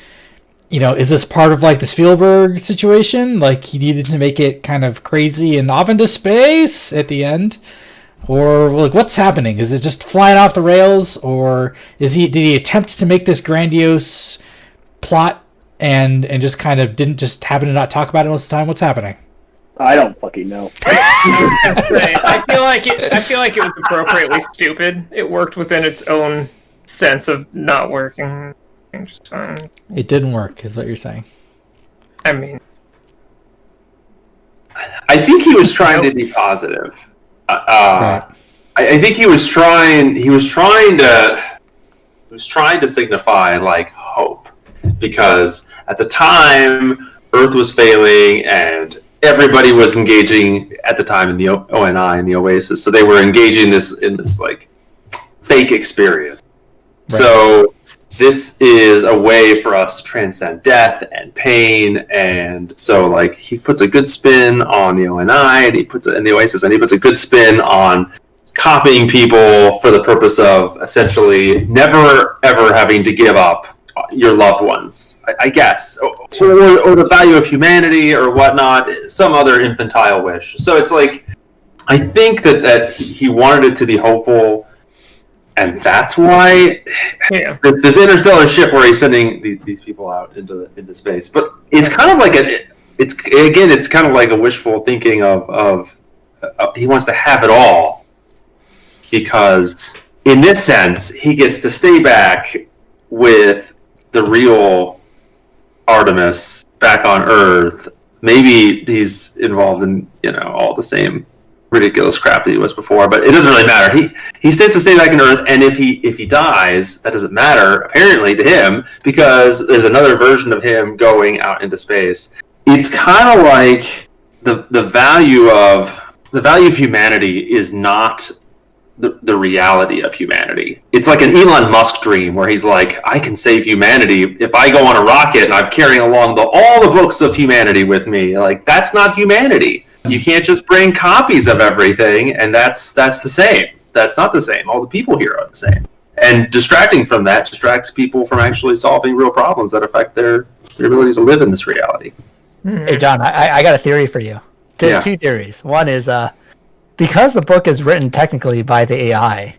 is this part of like the Spielberg situation? Like he needed to make it kind of crazy and off into space at the end, or like what's happening? Is it just flying off the rails, or did he attempt to make this grandiose plot and just kind of didn't just happen to not talk about it most of the time? What's happening? I don't fucking know. I feel like it was appropriately stupid. It worked within its own sense of not working just fine. It didn't work, is what you're saying. I mean, I think he was trying to be positive. Right. I think he was trying to signify like hope, because at the time Earth was failing and everybody was engaging at the time in the ONI and the Oasis, so they were engaging in this like fake experience. Right. So this is a way for us to transcend death and pain, and so like he puts a good spin on the ONI and he puts it in the Oasis, and he puts a good spin on copying people for the purpose of essentially never ever having to give up your loved ones, I guess, or the value of humanity or whatnot, some other infantile wish. So it's like, I think that he wanted it to be hopeful, and that's why this interstellar ship where he's sending these people out into space. But it's kind of like it's kind of like a wishful thinking of he wants to have it all, because in this sense he gets to stay back with the real Artemis back on Earth. Maybe he's involved in all the same ridiculous crap that he was before, but it doesn't really matter. He stays to stay back on Earth, and if he dies, that doesn't matter apparently to him, because there's another version of him going out into space. It's kind of like the value of humanity is not the reality of humanity. It's like an Elon Musk dream where he's like, I can save humanity if I go on a rocket and I'm carrying along all the books of humanity with me. Like, that's not humanity. You can't just bring copies of everything, and that's the same. That's not the same. All the people here are the same. And distracting from that distracts people from actually solving real problems that affect their ability to live in this reality. Hey, John, I got a theory for you. Two theories. One is, because the book is written technically by the AI,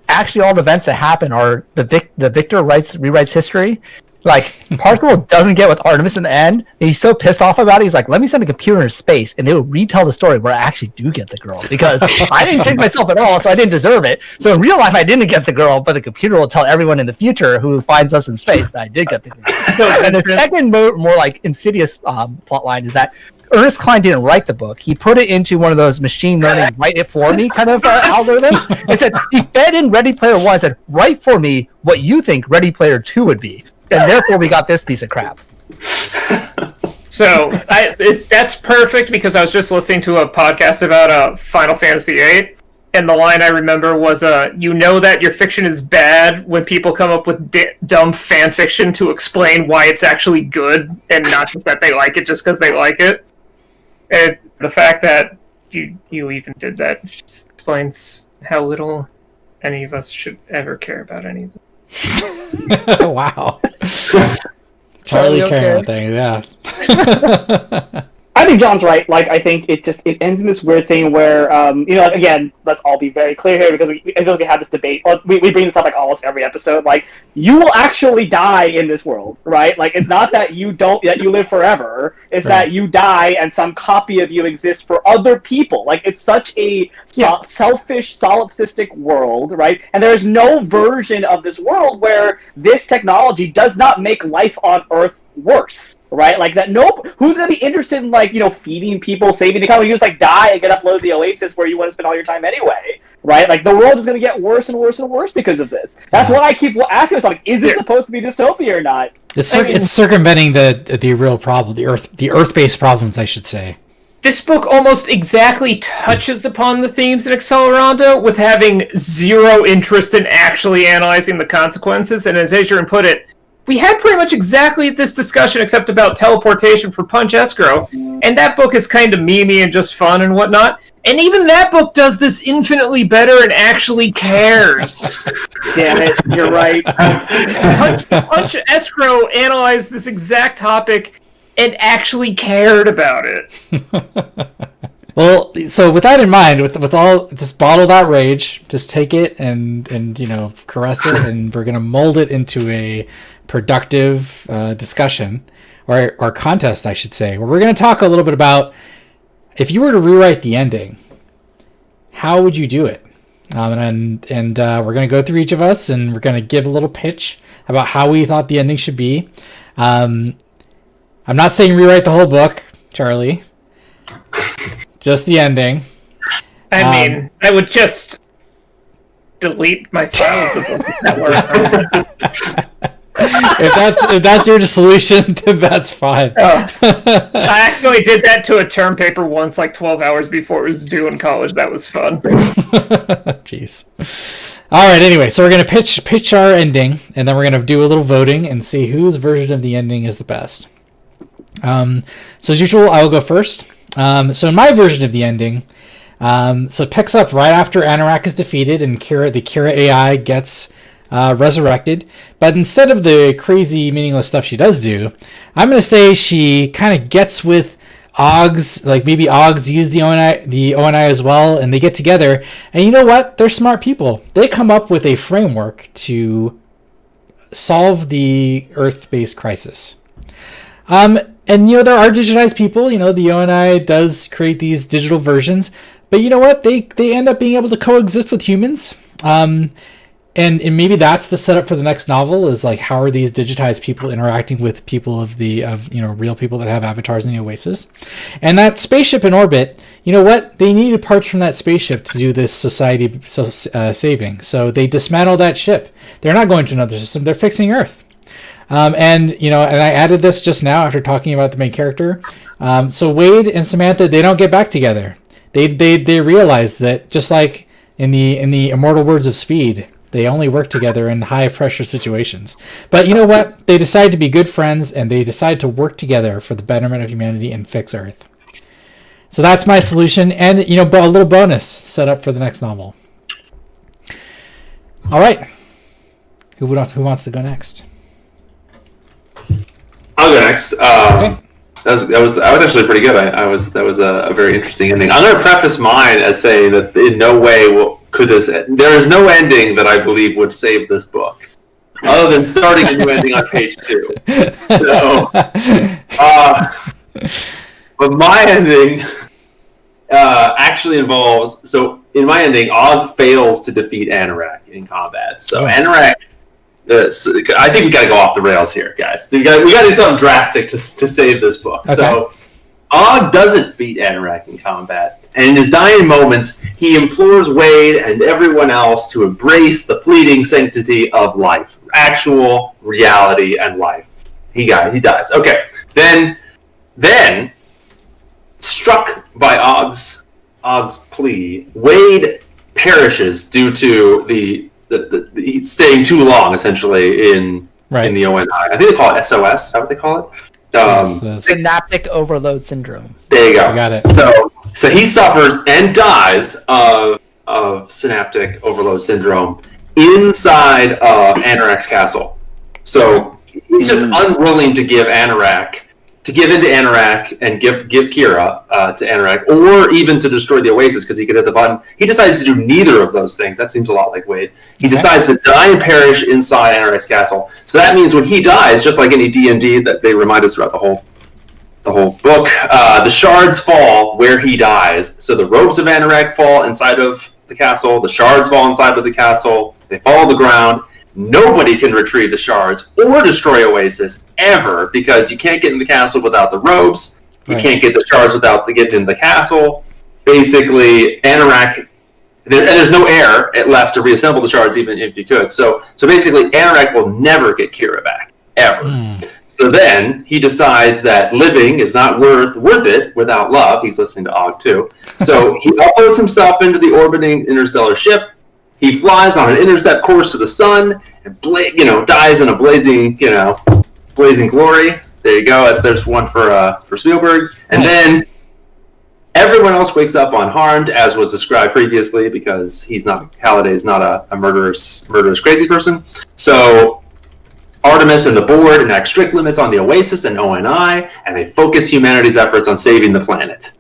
actually all the events that happen are the victor rewrites history. Like, Parzival doesn't get with Artemis in the end, and he's so pissed off about it, he's like, let me send a computer into space, and they will retell the story where I actually do get the girl, because I didn't change myself at all, so I didn't deserve it. So in real life, I didn't get the girl, but the computer will tell everyone in the future who finds us in space that I did get the girl. And the second more like insidious plot line is that Ernest Cline didn't write the book. He put it into one of those machine learning, write it for me kind of algorithms. And said, he fed in Ready Player One and said, write for me what you think Ready Player Two would be. And therefore we got this piece of crap. So that's perfect, because I was just listening to a podcast about Final Fantasy VIII, and the line I remember was, you know that your fiction is bad when people come up with dumb fan fiction to explain why it's actually good, and not just that they like it just because they like it. And the fact that you even did that. It just explains how little any of us should ever care about anything. Wow. Charlie caring thing, yeah. I think John's right. Like, I think it ends in this weird thing where, like, again, let's all be very clear here because I feel like we have this debate. We bring this up like almost every episode. Like, you will actually die in this world, right? Like, it's not that you live forever. It's that you die and some copy of you exists for other people. Like, it's such a selfish, solipsistic world, right? And there is no version of this world where this technology does not make life on Earth worse, right? Like that. Nope. Who's gonna be interested in, like, feeding people, saving the economy? You just like die and get uploaded to the Oasis where you want to spend all your time anyway, right? Like the world is gonna get worse and worse and worse because of this. That's why I keep asking myself, like, is this supposed to be dystopia or not? It's circumventing the real problem, the Earth-based problems, I should say. This book almost exactly touches upon the themes in Accelerando with having zero interest in actually analyzing the consequences. And as Adrian put it, we had pretty much exactly this discussion except about teleportation for Punch Escrow, and that book is kind of memey and just fun and whatnot. And even that book does this infinitely better and actually cares. Damn it, you're right. Punch Escrow analyzed this exact topic and actually cared about it. Well, so with that in mind, with all this bottled outrage, just take it and caress it, and we're gonna mold it into a productive discussion or contest, I should say, where we're gonna talk a little bit about if you were to rewrite the ending, how would you do it? And we're gonna go through each of us, and we're gonna give a little pitch about how we thought the ending should be. I'm not saying rewrite the whole book, Charlie. Just the ending. I mean, I would just delete my file of the book if that worked. if that's your solution, then that's fine. I actually did that to a term paper once, like 12 hours before it was due in college. That was fun. Jeez. All right. Anyway, so we're gonna pitch our ending, and then we're gonna do a little voting and see whose version of the ending is the best. So as usual, I will go first. So in my version of the ending, so it picks up right after Anorak is defeated and the Kira AI gets resurrected. But instead of the crazy, meaningless stuff she does do, I'm going to say she kind of gets with Oggs, like maybe Oggs use the ONI as well, and they get together. And you know what? They're smart people. They come up with a framework to solve the Earth-based crisis. And, there are digitized people, the ONI does create these digital versions, but you know what? They end up being able to coexist with humans. And maybe that's the setup for the next novel is like, how are these digitized people interacting with people of real people that have avatars in the Oasis? And that spaceship in orbit, you know what? They needed parts from that spaceship to do this society saving. So they dismantle that ship. They're not going to another system. They're fixing Earth. And I added this just now after talking about the main character. So Wade and Samantha, they don't get back together. They realize that just like in the immortal words of Speed, they only work together in high pressure situations. But you know what? They decide to be good friends, and they decide to work together for the betterment of humanity and fix Earth. So that's my solution, and a little bonus set up for the next novel. All right, who wants to go next? I'll go next. Okay. That was actually pretty good. That was a very interesting ending. I'm going to preface mine as saying that in no way there is no ending that I believe would save this book, other than starting a new ending on page 2. So, but my ending actually involves. So in my ending, Og fails to defeat Anorak in combat. So Anorak. I think we got to go off the rails here, guys. We got to do something drastic to save this book. Okay. So, Og doesn't beat Anorak in combat, and in his dying moments, he implores Wade and everyone else to embrace the fleeting sanctity of life, actual reality and life. He dies. Okay, then struck by Ogg's plea, Wade perishes due to the staying too long, essentially, in the ONI. I think they call it SOS. Is that what they call it? Synaptic overload syndrome. There you go. I got it. So So he suffers and dies of synaptic overload syndrome inside of Anorak's castle. So he's just unwilling to give into Anorak and give Kira to Anorak, or even to destroy the Oasis because he could hit the button. He decides to do neither of those things. That seems a lot like Wade. He decides to die and perish inside Anorak's castle. So that means when he dies, just like any D&D that they remind us throughout the whole book, the shards fall where he dies. So the robes of Anorak fall inside of the castle. The shards fall inside of the castle. They fall to the ground. Nobody can retrieve the shards or destroy Oasis ever because you can't get in the castle without the robes. You can't get the shards without getting in the castle. Basically, Anorak, and there's no air left to reassemble the shards even if you could. So basically, Anorak will never get Kira back, ever. So then he decides that living is not worth it without love. He's listening to Og too. So he uploads himself into the orbiting interstellar ship. He flies on an intercept course to the sun and dies in a blazing glory. There you go. There's one for Spielberg. And then everyone else wakes up unharmed, as was described previously, because Halliday's not a murderous crazy person. So Artemis and the board enact strict limits on the Oasis and ONI, and they focus humanity's efforts on saving the planet.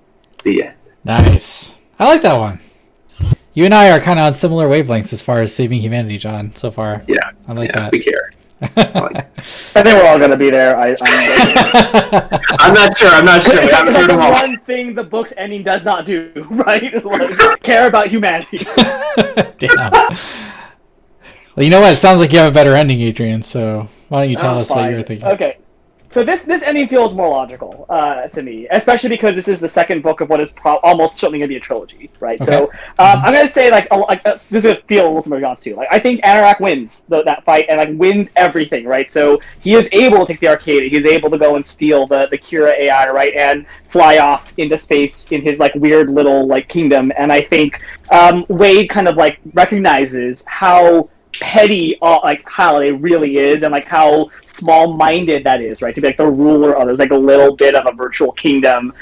The end. Nice. I like that one. You and I are kind of on similar wavelengths as far as saving humanity, John, so far. Yeah. I like that. We care. I think we're all going to be there. I'm not sure. We haven't heard them all. One thing the book's ending does not do, right? Is like care about humanity. Damn. Well, you know what? It sounds like you have a better ending, Adrian, so why don't you tell us what you're thinking? Okay. So this ending feels more logical to me, especially because this is the second book of what is almost certainly going to be a trilogy, right? Okay. So I'm going to say this is going to feel a little more honest too. Like I think Anorak wins that fight and wins everything, right? So he is able to take the Arcade, he is able to go and steal the Kira AI, right, and fly off into space in his weird little kingdom. And I think Wade kind of recognizes how petty Halliday really is, and how small-minded that is, right? To be the ruler of there's a little bit of a virtual kingdom,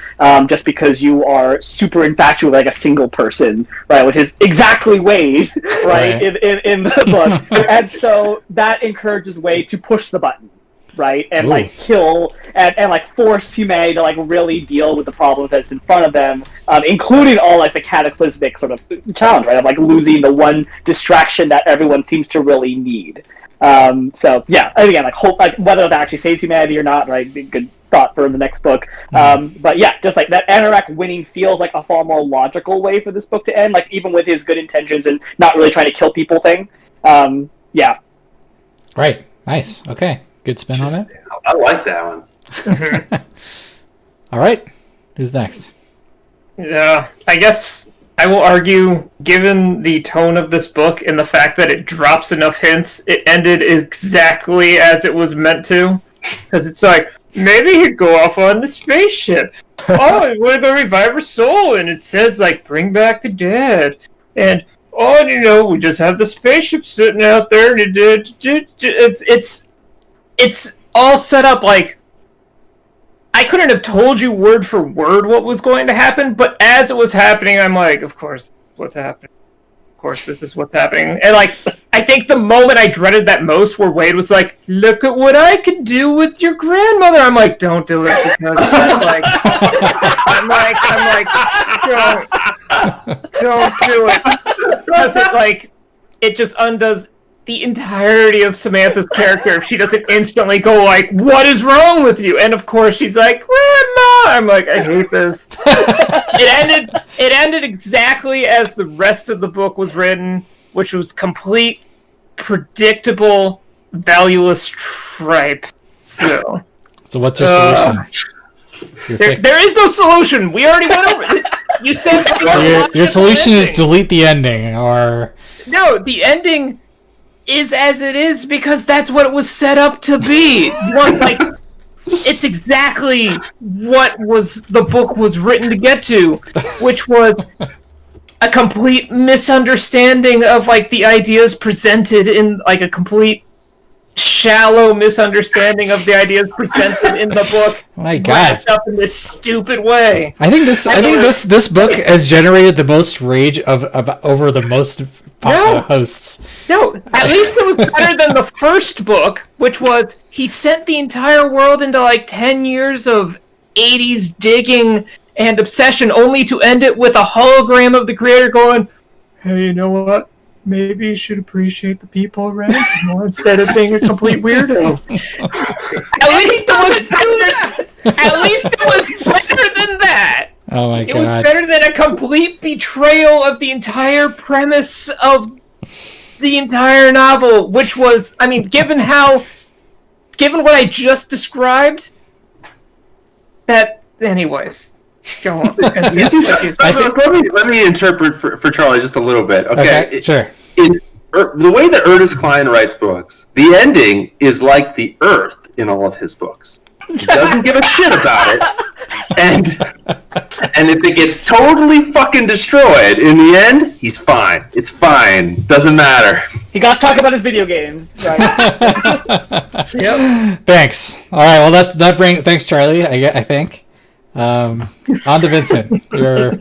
just because you are super infatuated with a single person, right? Which is exactly Wade, right? In the book, and so that encourages Wade to push the button, right? And kill and force humanity to really deal with the problems that's in front of them, including all the cataclysmic sort of challenge, right? Of losing the one distraction that everyone seems to really need. So yeah, again, hope whether that actually saves humanity or not, right? Good thought for the next book. But yeah, just that Anorak winning feels like a far more logical way for this book to end, even with his good intentions and not really trying to kill people thing. Yeah. Right. Nice. Okay. Good spin on it. I like that one. All right. Who's next? Yeah, I guess I will argue, given the tone of this book and the fact that it drops enough hints, it ended exactly as it was meant to. Because it's maybe he'd go off on the spaceship. Oh, we're going to revive her soul, and it says, bring back the dead. And, we just have the spaceship sitting out there. It's all set up I couldn't have told you word for word what was going to happen, but as it was happening, I'm of course, what's happening? Of course, this is what's happening. And I think the moment I dreaded that most, where Wade was look at what I could do with your grandmother. I'm don't do it, because don't do it. Because it just undoes the entirety of Samantha's character if she doesn't instantly go what is wrong with you? And of course she's Grandma! I'm I hate this. It ended exactly as the rest of the book was written, which was complete, predictable, valueless tripe. So what's your solution? There is no solution. We already went over it. You said so your solution is delete the ending, or no, the ending is as it is because that's what it was set up to be. It's exactly what the book was written to get to, which was a complete misunderstanding of the ideas presented in a complete shallow misunderstanding of the ideas presented in the book. My God, Up in this stupid way. I think this book has generated the most rage of over the most hosts. No, at least it was better than the first book, which was he sent the entire world into like 10 years of 80s digging and obsession, only to end it with a hologram of the creator going, "Hey, you know what? Maybe you should appreciate the people around you more instead of being a complete weirdo." At least it was better than that. Oh my God. It God. was better than a complete betrayal of the entire premise of the entire novel, which was, I mean, given what I just described, that, anyways. Go on. Let me interpret for Charlie just a little bit. Okay, sure. The way that Ernest Cline writes books, the ending is like the Earth in all of his books. He doesn't give a shit about it, and if it gets totally fucking destroyed in the end, he's fine. It's fine. Doesn't matter. He got to talk about his video games. Right? Yep. Thanks. All right. Well, thanks, Charlie. I think. On to Vincent. Your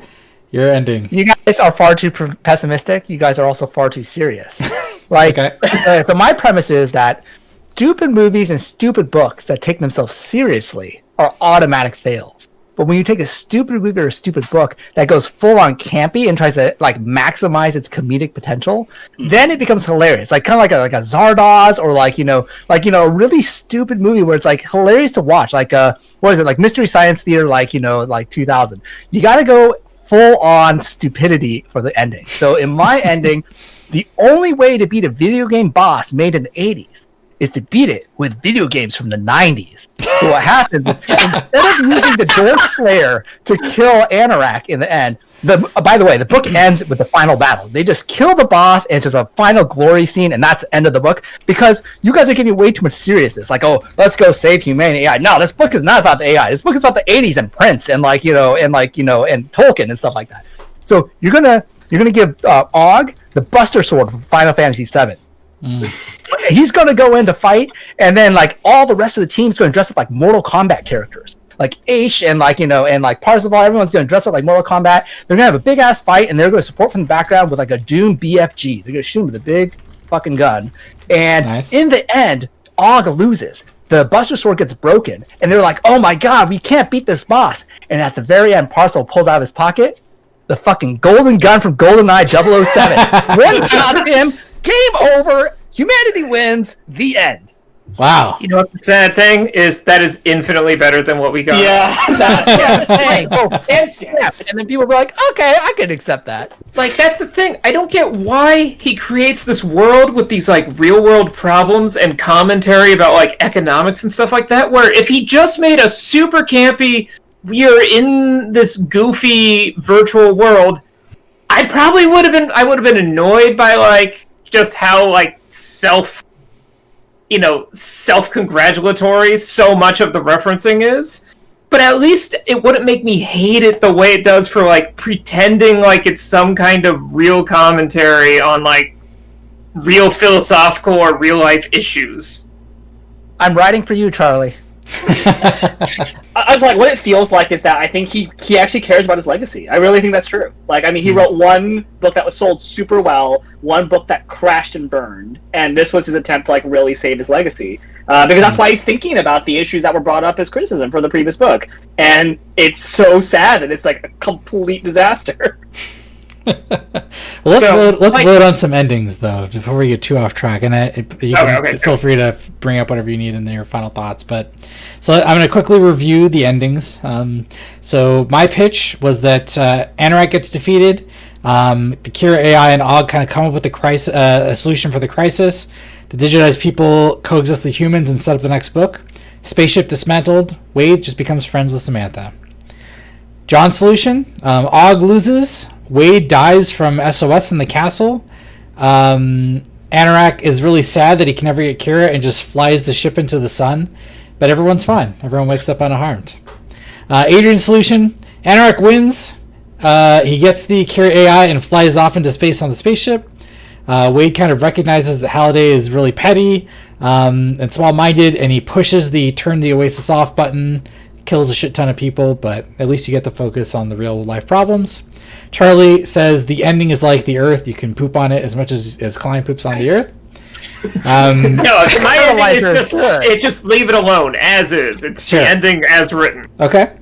ending. You guys are far too pessimistic. You guys are also far too serious. So my premise is that stupid movies and stupid books that take themselves seriously are automatic fails. But when you take a stupid movie or a stupid book that goes full on campy and tries to like maximize its comedic potential, then it becomes hilarious. Like kind of like a Zardoz, or a really stupid movie where it's like hilarious to watch. Like what is it, like Mystery Science Theater, like 2000. You got to go full on stupidity for the ending. So in my ending, the only way to beat a video game boss made in the 80s is to beat it with video games from the 90s. So what happens, instead of using the Dork Slayer to kill Anorak in the end, by the way, the book ends with the final battle. They just kill the boss, and it's just a final glory scene, and that's the end of the book, because you guys are giving way too much seriousness. Like, oh, let's go save humanity AI. No, this book is not about the AI. This book is about the 80s and Prince and and Tolkien and stuff like that. So you're gonna give Og the Buster Sword from Final Fantasy VII. He's going to go in to fight, and then like all the rest of the team's going to dress up like Mortal Kombat characters, like Aish and Parzival. Everyone's going to dress up like Mortal Kombat. They're going to have a big ass fight, and they're going to support from the background with like a Doom BFG. They're going to shoot him with a big fucking gun, and in the end, Og loses. The Buster Sword gets broken, and they're like, "Oh my god, we can't beat this boss!" And at the very end, Parcel pulls out of his pocket the fucking golden gun from GoldenEye 007. One shot him. Game over. Humanity wins. The end. Wow. You know what the sad thing is? That is infinitely better than what we got. Yeah, that's what I'm saying. And then people were like, okay, I can accept that. Like, that's the thing. I don't get why he creates this world with these, like, real-world problems and commentary about, like, economics and stuff like that, where if he just made a super campy, we're in this goofy virtual world, I would have been annoyed by, like, just how, like, self-congratulatory so much of the referencing is. But at least it wouldn't make me hate it the way it does for, like, pretending like it's some kind of real commentary on, like, real philosophical or real-life issues. I'm writing for you, Charlie. I was like, what it feels like is that I think he actually cares about his legacy. I really think that's true. Like, I mean, he wrote one book that was sold super well, one book that crashed and burned, and this was his attempt to, like, really save his legacy. Because that's why he's thinking about the issues that were brought up as criticism for the previous book. And it's so sad that it's, like, a complete disaster. Well, let's vote on some endings though before we get too off track, and feel free to bring up whatever you need in your final thoughts. But so I'm going to quickly review the endings. So my pitch was that Anorak gets defeated, the Kira AI and Og kind of come up with a solution for the crisis. The digitized people coexist with humans and set up the next book. Spaceship dismantled. Wade just becomes friends with Samantha. John's solution: Og loses. Wade dies from SOS in the castle. Anorak is really sad that he can never get Kira and just flies the ship into the sun. But everyone's fine. Everyone wakes up unharmed. Adrian's solution: Anorak wins. He gets the Kira AI and flies off into space on the spaceship. Wade kind of recognizes that Halliday is really petty and small-minded, and he pushes the turn the Oasis off button, kills a shit ton of people, but at least you get to focus on the real-life problems. Charlie says the ending is like the Earth. You can poop on it as much as Cline poops on the Earth. No, my ending is it's just leave it alone, as is. It's the ending as written. Okay.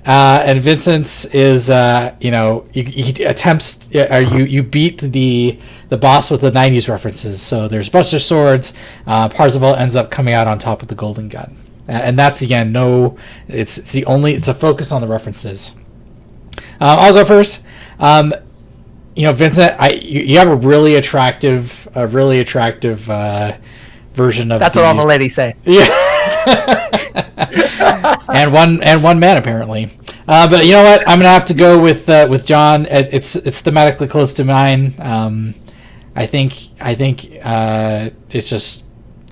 And Vincent's is, he attempts, you beat the boss with the 90s references. So there's Buster Swords. Parzival ends up coming out on top with the golden gun. And that's, again, it's a focus on the references. I'll go first. Vincent, you have a really attractive version of. That's what all the ladies say. Yeah. and one man apparently. But you know what? I'm gonna have to go with John. It's thematically close to mine. I think it's just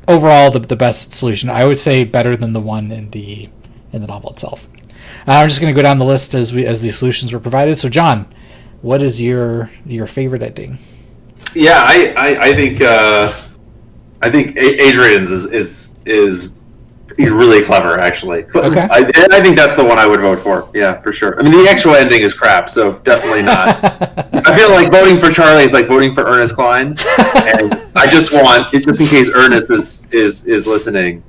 overall the best solution. I would say better than the one in the novel itself. I'm just gonna go down the list as the solutions were provided. So John, what is your favorite ending? Yeah, I think Adrian's is he's really clever, actually. Okay. I think that's the one I would vote for. Yeah, for sure. I mean, the actual ending is crap, so definitely not. I feel like voting for Charlie is like voting for Ernest Cline, and I just want, just in case Ernest is listening,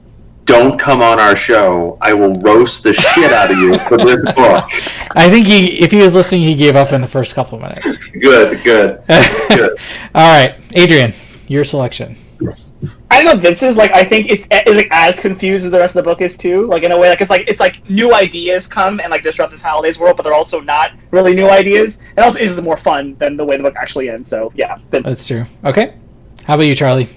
don't come on our show. I will roast the shit out of you for this book. I think if he was listening, he gave up in the first couple of minutes. Good. All right, Adrian, your selection. I don't know. Vince's I think it's like as confused as the rest of the book is too. Like in a way, it's like new ideas come and disrupt this Halliday's world, but they're also not really new ideas. And also, is more fun than the way the book actually ends. So yeah, Vince. That's true. Okay, how about you, Charlie?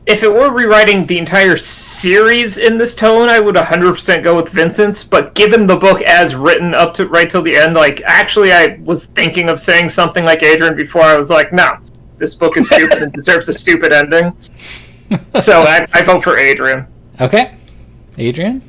If it were rewriting the entire series in this tone, I would 100% go with Vincent's. But given the book as written up to right till the end, actually, I was thinking of saying something like Adrian before. I was like, no, this book is stupid and deserves a stupid ending. So I vote for Adrian. Okay, Adrian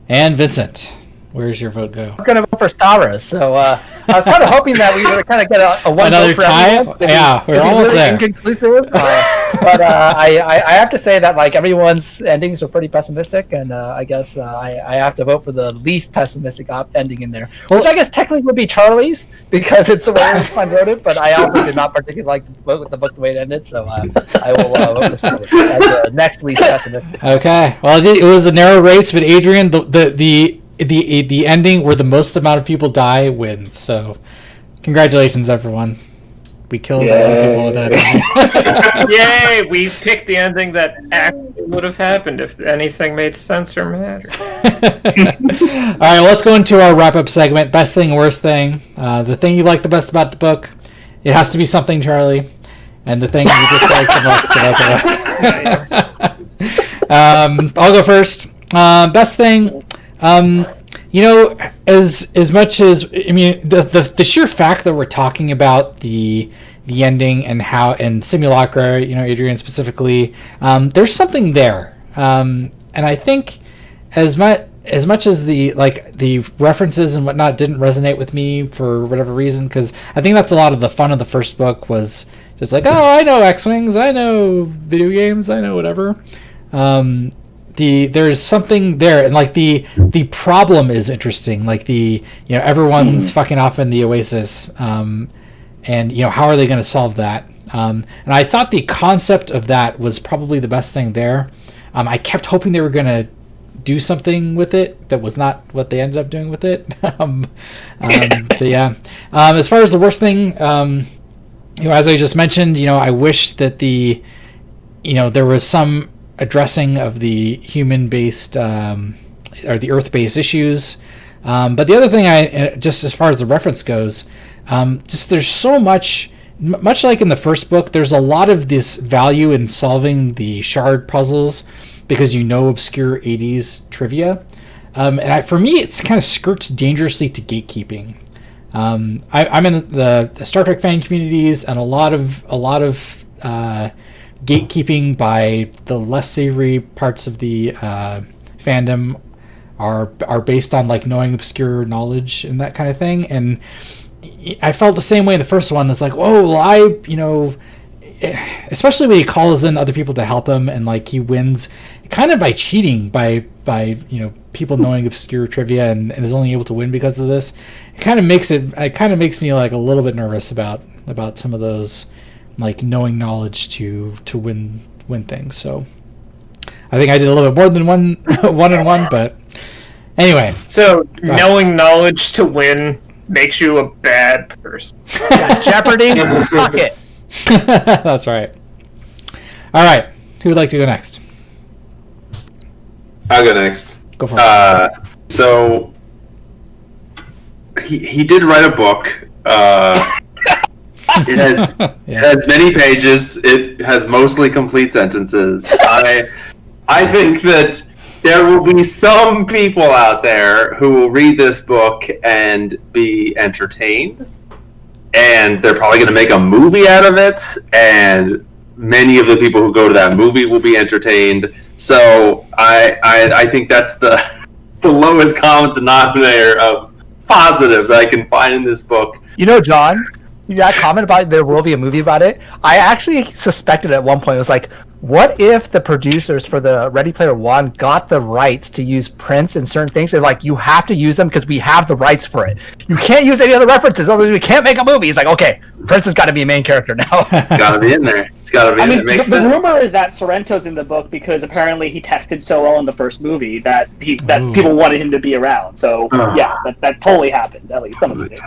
and Vincent. Where's your vote go? I'm going to vote for Stavros. So I was kind of hoping that we would kind of get a one another vote for tie. everyone. Yeah, we're almost really there. Inconclusive. But I have to say that everyone's endings are pretty pessimistic, and I guess I have to vote for the least pessimistic ending in there, which I guess technically would be Charlie's because it's the way Ernest Cline wrote it. But I also did not particularly like the book the way it ended, so I will vote for Stavros as the next least pessimistic. Okay, well it was a narrow race, but Adrian, the ending where the most amount of people die wins. So, congratulations, everyone. We killed a lot of people with that ending. Yay! We picked the ending that actually would have happened if anything made sense or mattered. All right, let's go into our wrap-up segment. Best thing, worst thing. The thing you like the best about the book. It has to be something, Charlie. And the thing you dislike the most about the book. I'll go first. Best thing. As much as the sheer fact that we're talking about the ending and how and Simulacra, Adrian specifically, there's something there, and I think as much as the references and whatnot didn't resonate with me for whatever reason, because I think that's a lot of the fun of the first book was just like, oh, I know X-Wings, I know video games, I know whatever. There's something there, and the problem is interesting. Everyone's fucking off in the Oasis, and how are they going to solve that? And I thought the concept of that was probably the best thing there. I kept hoping they were going to do something with it that was not what they ended up doing with it. But yeah, as far as the worst thing, as I just mentioned, I wish that there was some addressing of the human-based or the Earth-based issues, but the other thing, just as far as the reference goes, there's so much like in the first book. There's a lot of this value in solving the shard puzzles because obscure 80s trivia, and for me, it's kind of skirts dangerously to gatekeeping. I'm in the Star Trek fan communities, and a lot of gatekeeping by the less savory parts of the fandom are based on knowing obscure knowledge and that kind of thing. And I felt the same way in the first one. It's like, whoa, well, especially when he calls in other people to help him, and like he wins kind of by cheating, by people knowing obscure trivia, and is only able to win because of this. It kind of makes me like a little bit nervous about some of those like knowing knowledge to win things. So I think I did a little bit more than one and one, but anyway. So knowing knowledge to win makes you a bad person. Yeah, Jeopardy, suck it. That's right. All right, who would like to go next? I'll go next. Go for it. So he did write a book. It has many pages. It has mostly complete sentences. I think that there will be some people out there who will read this book and be entertained, and they're probably going to make a movie out of it, and many of the people who go to that movie will be entertained. So I think that's the lowest common denominator of positive that I can find in this book. You know, John, that comment about there will be a movie about it, I actually suspected at one point, it was like, what if the producers for the Ready Player One got the rights to use prints and certain things? They're like, you have to use them because we have the rights for it. You can't use any other references, otherwise we can't make a movie. He's like, okay, Prince has got to be a main character now. Gotta be in there. It's gotta be in there. It makes the sense. rumor is that Sorrento's in the book because apparently he tested so well in the first movie that people wanted him to be around. So yeah, that totally happened. At least some of it did.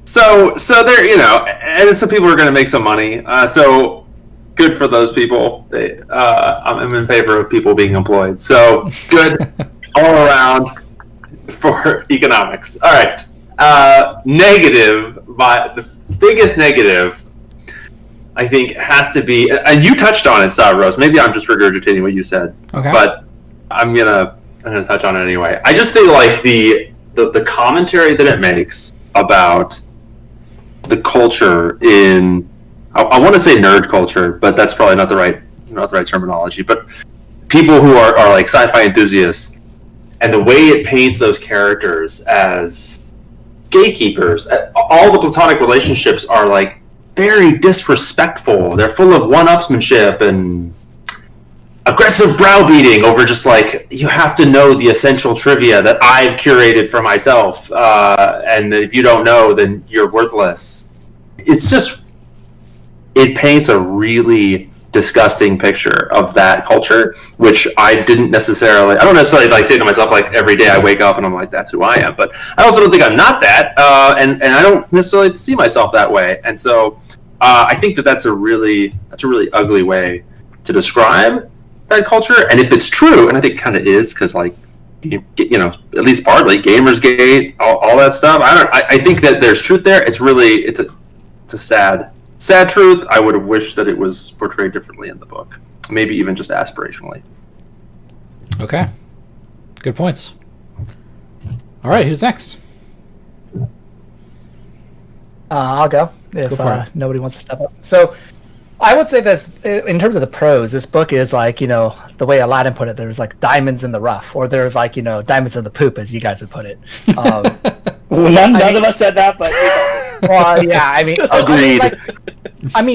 So there, and some people are going to make some money. So good for those people. I'm in favor of people being employed. So good all around for economics. All right. Negative, but the biggest negative, I think, has to be, and you touched on it, Rose. Maybe I'm just regurgitating what you said. Okay. But I'm gonna touch on it anyway. I just think like the commentary that it makes about the culture in, I want to say nerd culture, but that's probably not the right terminology. But people who are like sci-fi enthusiasts, and the way it paints those characters as gatekeepers, all the platonic relationships are like very disrespectful. They're full of one-upsmanship and aggressive browbeating over just like, you have to know the essential trivia that I've curated for myself, and if you don't know, then you're worthless. It's just, it paints a really disgusting picture of that culture, which I don't necessarily like say to myself like every day I wake up and I'm like, that's who I am, but I also don't think I'm not that, and I don't necessarily see myself that way, and so I think that's a really ugly way to describe that culture. And if it's true, and I think it kind of is, because like, at least partly Gamersgate, all that stuff, I think that there's truth there. It's a sad truth. I would have wished that it was portrayed differently in the book, maybe even just aspirationally. Okay, good points. All right, who's next? I'll go if nobody wants to step up. So I would say this, in terms of the pros, this book is like, the way Aladdin put it, there's like diamonds in the rough, or there's like, diamonds in the poop, as you guys would put it. None of us said that, but... Well, yeah, I mean... Agreed.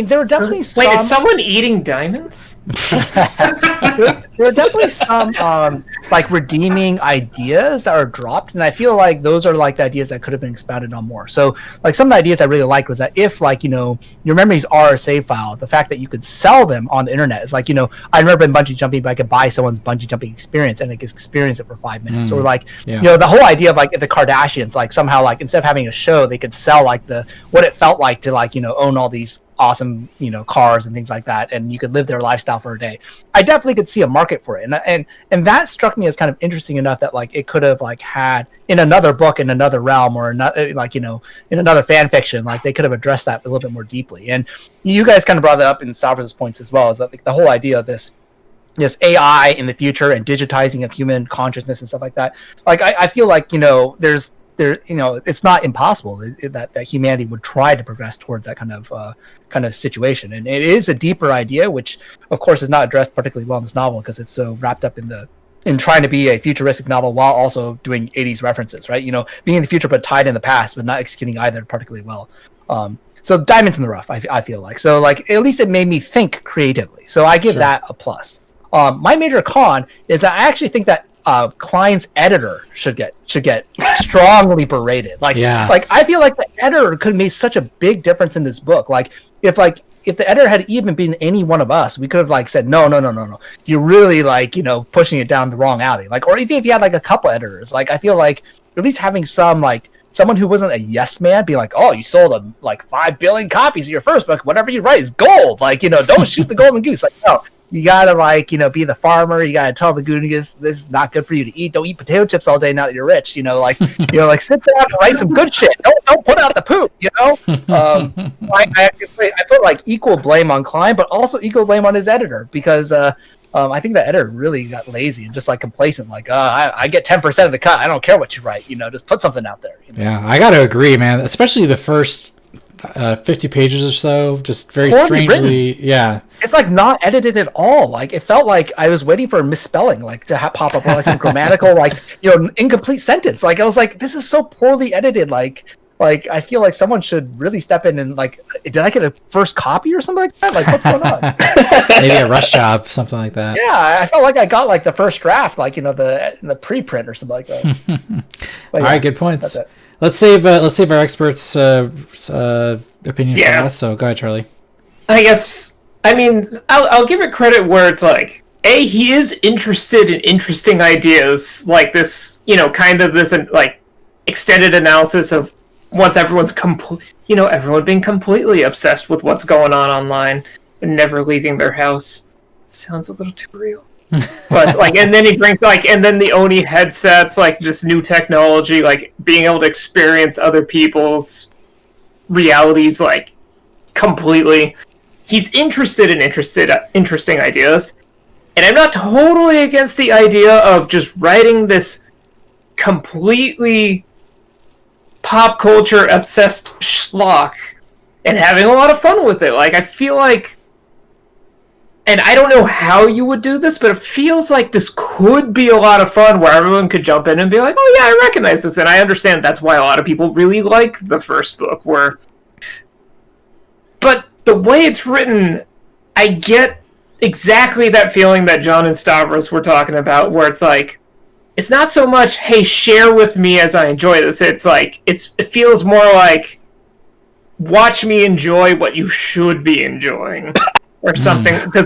There are definitely some... Wait, is someone eating diamonds? there are definitely some, redeeming ideas that are dropped, and I feel like those are, like, the ideas that could have been expounded on more. So, like, some of the ideas I really liked was that if, like, your memories are a save file, the fact that you could sell them on the internet is like, I've never been bungee jumping, but I could buy someone's bungee jumping experience, and I could experience it for 5 minutes. Or, like, the whole idea of, like, if the Kardashians, like, somehow, like, instead of having a show, they could sell, like, what it felt like to, like, own all these awesome cars and things like that, and you could live their lifestyle for a day. I definitely could see a market for it, and that struck me as kind of interesting enough that like it could have like had in another book in another realm, or another, like in another fan fiction, like they could have addressed that a little bit more deeply. And you guys kind of brought that up in Salvador's points as well, is that like the whole idea of this AI in the future and digitizing of human consciousness and stuff like that. Like I feel like there's it's not impossible that humanity would try to progress towards that kind of situation, and it is a deeper idea, which of course is not addressed particularly well in this novel because it's so wrapped up in trying to be a futuristic novel while also doing 80s references, right? Being in the future but tied in the past, but not executing either particularly well. So diamonds in the rough, I feel like. So like at least it made me think creatively. So I give that a plus. My major con is that I actually think that Cline's editor should get strongly berated. Like I feel like the editor could have made such a big difference in this book. If the editor had even been any one of us, we could have like said no. You're really like, you know, pushing it down the wrong alley. Like, or even if you had like a couple editors, like I feel like at least having some like someone who wasn't a yes man be like, oh, you sold like 5 billion copies of your first book. Whatever you write is gold. Like, you know, don't shoot the golden goose. Like, no. You gotta like, you know, be the farmer. You gotta tell the goonies this is not good for you to eat. Don't eat potato chips all day now that you're rich. You know, like sit down and write some good shit. Don't put out the poop. You know, I put like equal blame on Cline, but also equal blame on his editor because I think the editor really got lazy and just like complacent. Like, I get 10% of the cut. I don't care what you write. You know, just put something out there. You know? Yeah, I gotta agree, man. Especially the first 50 pages or so, just very strangely written. Yeah, it's like not edited at all. Like it felt like I was waiting for a misspelling like to pop up, or like some grammatical like, you know, incomplete sentence. Like I was like, this is so poorly edited. Like I feel like someone should really step in and like, did I get a first copy or something like that? Like what's going on? Maybe a rush job, something like that. Yeah, I felt like I got like the first draft, like, you know, the preprint or something like that. All right, good points. Let's save our experts' opinion for us. So go ahead, Charlie. I guess, I mean, I'll give it credit where it's like, he is interested in interesting ideas like this, you know, kind of this like extended analysis of once everyone's everyone being completely obsessed with what's going on online and never leaving their house. It sounds a little too real. But like, and then he brings like, and then the Oni headsets, like this new technology, like being able to experience other people's realities, like completely. He's interested in interesting ideas, and I'm not totally against the idea of just writing this completely pop culture obsessed schlock and having a lot of fun with it. Like I feel like. And I don't know how you would do this, but it feels like this could be a lot of fun where everyone could jump in and be like, oh yeah, I recognize this. And I understand that's why a lot of people really like the first book. But the way it's written, I get exactly that feeling that John and Stavros were talking about, where it's like, it's not so much, hey, share with me as I enjoy this. It's like, it feels more like, watch me enjoy what you should be enjoying. Or something, because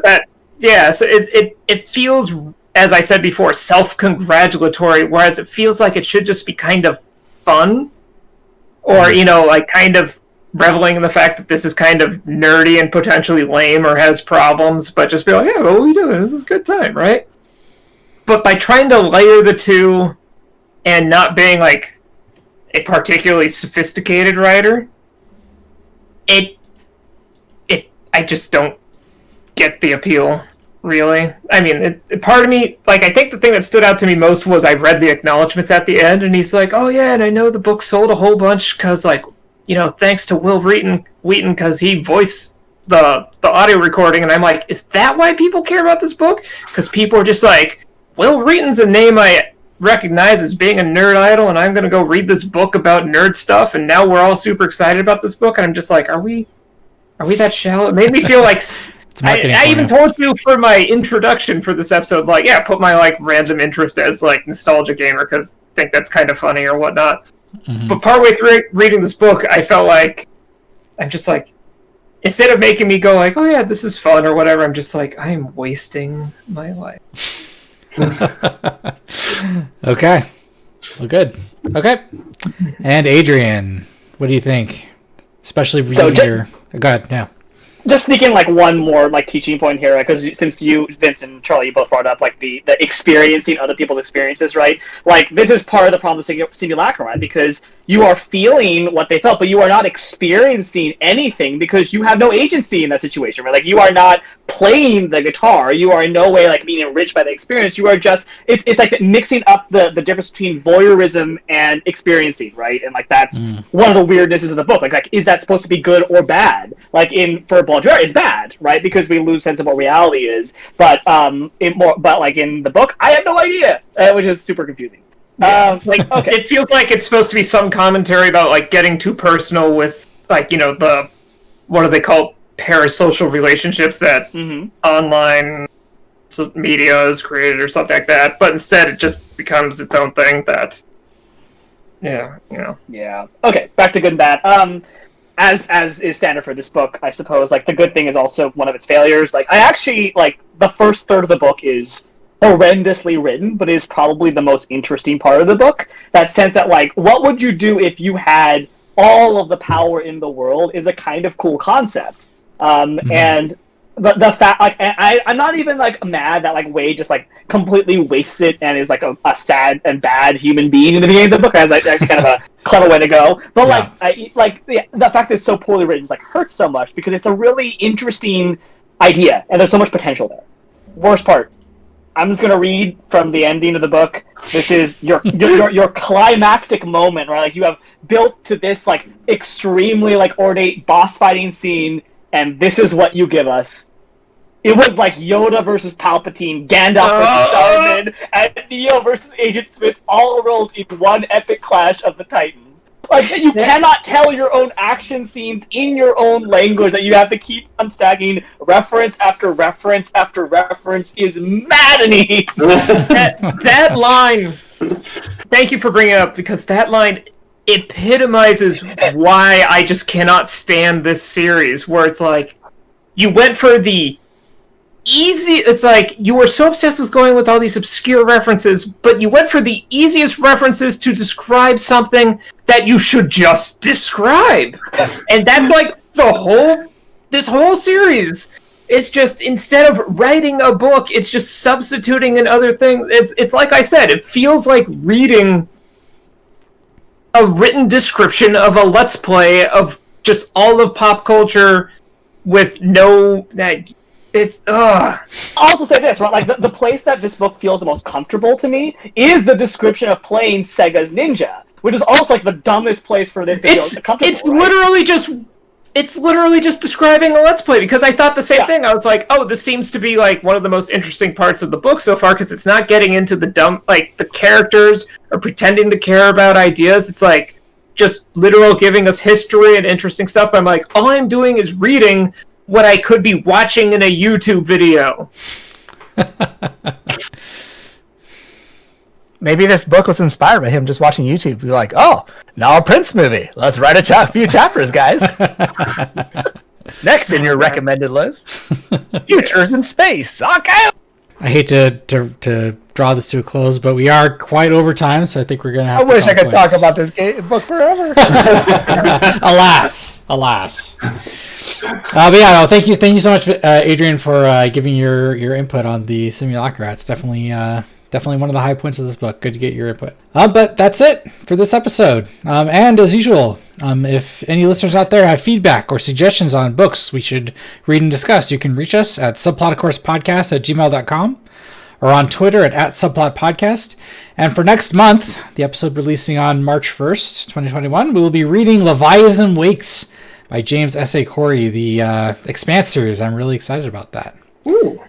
so it feels, as I said before, self-congratulatory, whereas it feels like it should just be kind of fun, or, you know, like kind of reveling in the fact that this is kind of nerdy and potentially lame or has problems, but just be like, yeah, what are we doing? This is a good time, right? But by trying to layer the two and not being like a particularly sophisticated writer, I just don't get the appeal, really. I mean, part of me, like, I think the thing that stood out to me most was I read the acknowledgments at the end, and he's like, oh yeah, and I know the book sold a whole bunch because, like, you know, thanks to Will Wheaton, because he voiced the audio recording, and I'm like, is that why people care about this book? Because people are just like, Will Wheaton's a name I recognize as being a nerd idol, and I'm going to go read this book about nerd stuff, and now we're all super excited about this book, and I'm just like, are we that shallow? It made me feel like... I even told you for my introduction for this episode, like, yeah, put my, like, random interest as, like, nostalgia gamer, because I think that's kind of funny or whatnot. Mm-hmm. But partway through reading this book, I felt like, I'm just like, instead of making me go like, oh yeah, this is fun or whatever, I'm just like, I am wasting my life. Okay. Well, good. Okay. And Adrian, what do you think? Especially using your... Go ahead, yeah. Just sneak in like one more like teaching point here, because since you, Vince and Charlie, you both brought up like the experiencing other people's experiences, right? Like this is part of the problem with Simulacra, right? Because you are feeling what they felt, but you are not experiencing anything because you have no agency in that situation, right? Like you are not playing the guitar. You are in no way like being enriched by the experience. You are just, it's like mixing up the difference between voyeurism and experiencing, right? And like that's one of the weirdnesses of the book. Like is that supposed to be good or bad? Like for Baudrillard, it's bad, right? Because we lose sense of what reality is. But like in the book, I have no idea, which is super confusing. Like okay. It feels like it's supposed to be some commentary about like getting too personal with like, you know, the what do they call parasocial relationships that online media has created or something like that. But instead, it just becomes its own thing. That, yeah, you know. Yeah. Okay, back to good and bad. As is standard for this book, I suppose, like, the good thing is also one of its failures. Like, I actually, like, the first third of the book is horrendously written, but is probably the most interesting part of the book. That sense that, like, what would you do if you had all of the power in the world is a kind of cool concept. And the fact, like, I'm not even, like, mad that, like, Wade just, like, completely wastes it and is, like, a sad and bad human being in the beginning of the book. That's, like, kind of a clever way to go. But, the fact that it's so poorly written just, like, hurts so much because it's a really interesting idea and there's so much potential there. Worst part. I'm just gonna read from the ending of the book. This is your climactic moment, right? Like, you have built to this, like, extremely, like, ornate boss fighting scene, and this is what you give us. It was like Yoda versus Palpatine, Gandalf versus Saruman, and Neo versus Agent Smith all rolled in one epic clash of the Titans. Like, you cannot tell your own action scenes in your own language, that you have to keep on stacking reference after reference after reference is maddening. that line, thank you for bringing it up, because that line epitomizes why I just cannot stand this series, where it's like, you went for the easy, it's like, you were so obsessed with going with all these obscure references, but you went for the easiest references to describe something that you should just describe. And that's like this whole series. It's just, instead of writing a book, it's just substituting another thing. It's like I said, it feels like reading a written description of a Let's Play of just all of pop culture with no... It's I'll also say this, right? Like, the place that this book feels the most comfortable to me is the description of playing Sega's Ninja, which is also, like, the dumbest place for this to feel comfortable. It's literally just describing a Let's Play, because I thought the same thing. I was like, oh, this seems to be, like, one of the most interesting parts of the book so far, because it's not getting into the dumb, like, the characters are pretending to care about ideas. It's like just literal giving us history and interesting stuff. But I'm like, all I'm doing is reading what I could be watching in a YouTube video. Maybe this book was inspired by him just watching YouTube. Be like, oh, now a Prince movie. Let's write a few chapters, guys. Next in your recommended list, Futures in Space. Okay. I hate to draw this to a close, but we are quite over time, so I think we're gonna have. I wish I could talk about this book forever. Alas. But yeah, no, thank you so much, Adrian, for giving your input on the Simulacra. It's definitely one of the high points of this book. Good to get your input. But that's it for this episode. And as usual, if any listeners out there have feedback or suggestions on books we should read and discuss, you can reach us at subplotofcoursepodcast@gmail.com or on Twitter at @subplotpodcast. And for next month, the episode releasing on March 1st, 2021, we will be reading Leviathan Wakes by James S.A. Corey, the Expanse series. I'm really excited about that. Ooh.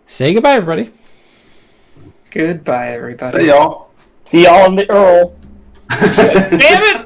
Say goodbye, everybody. Goodbye, everybody. See y'all. See y'all in the Earl. Damn it!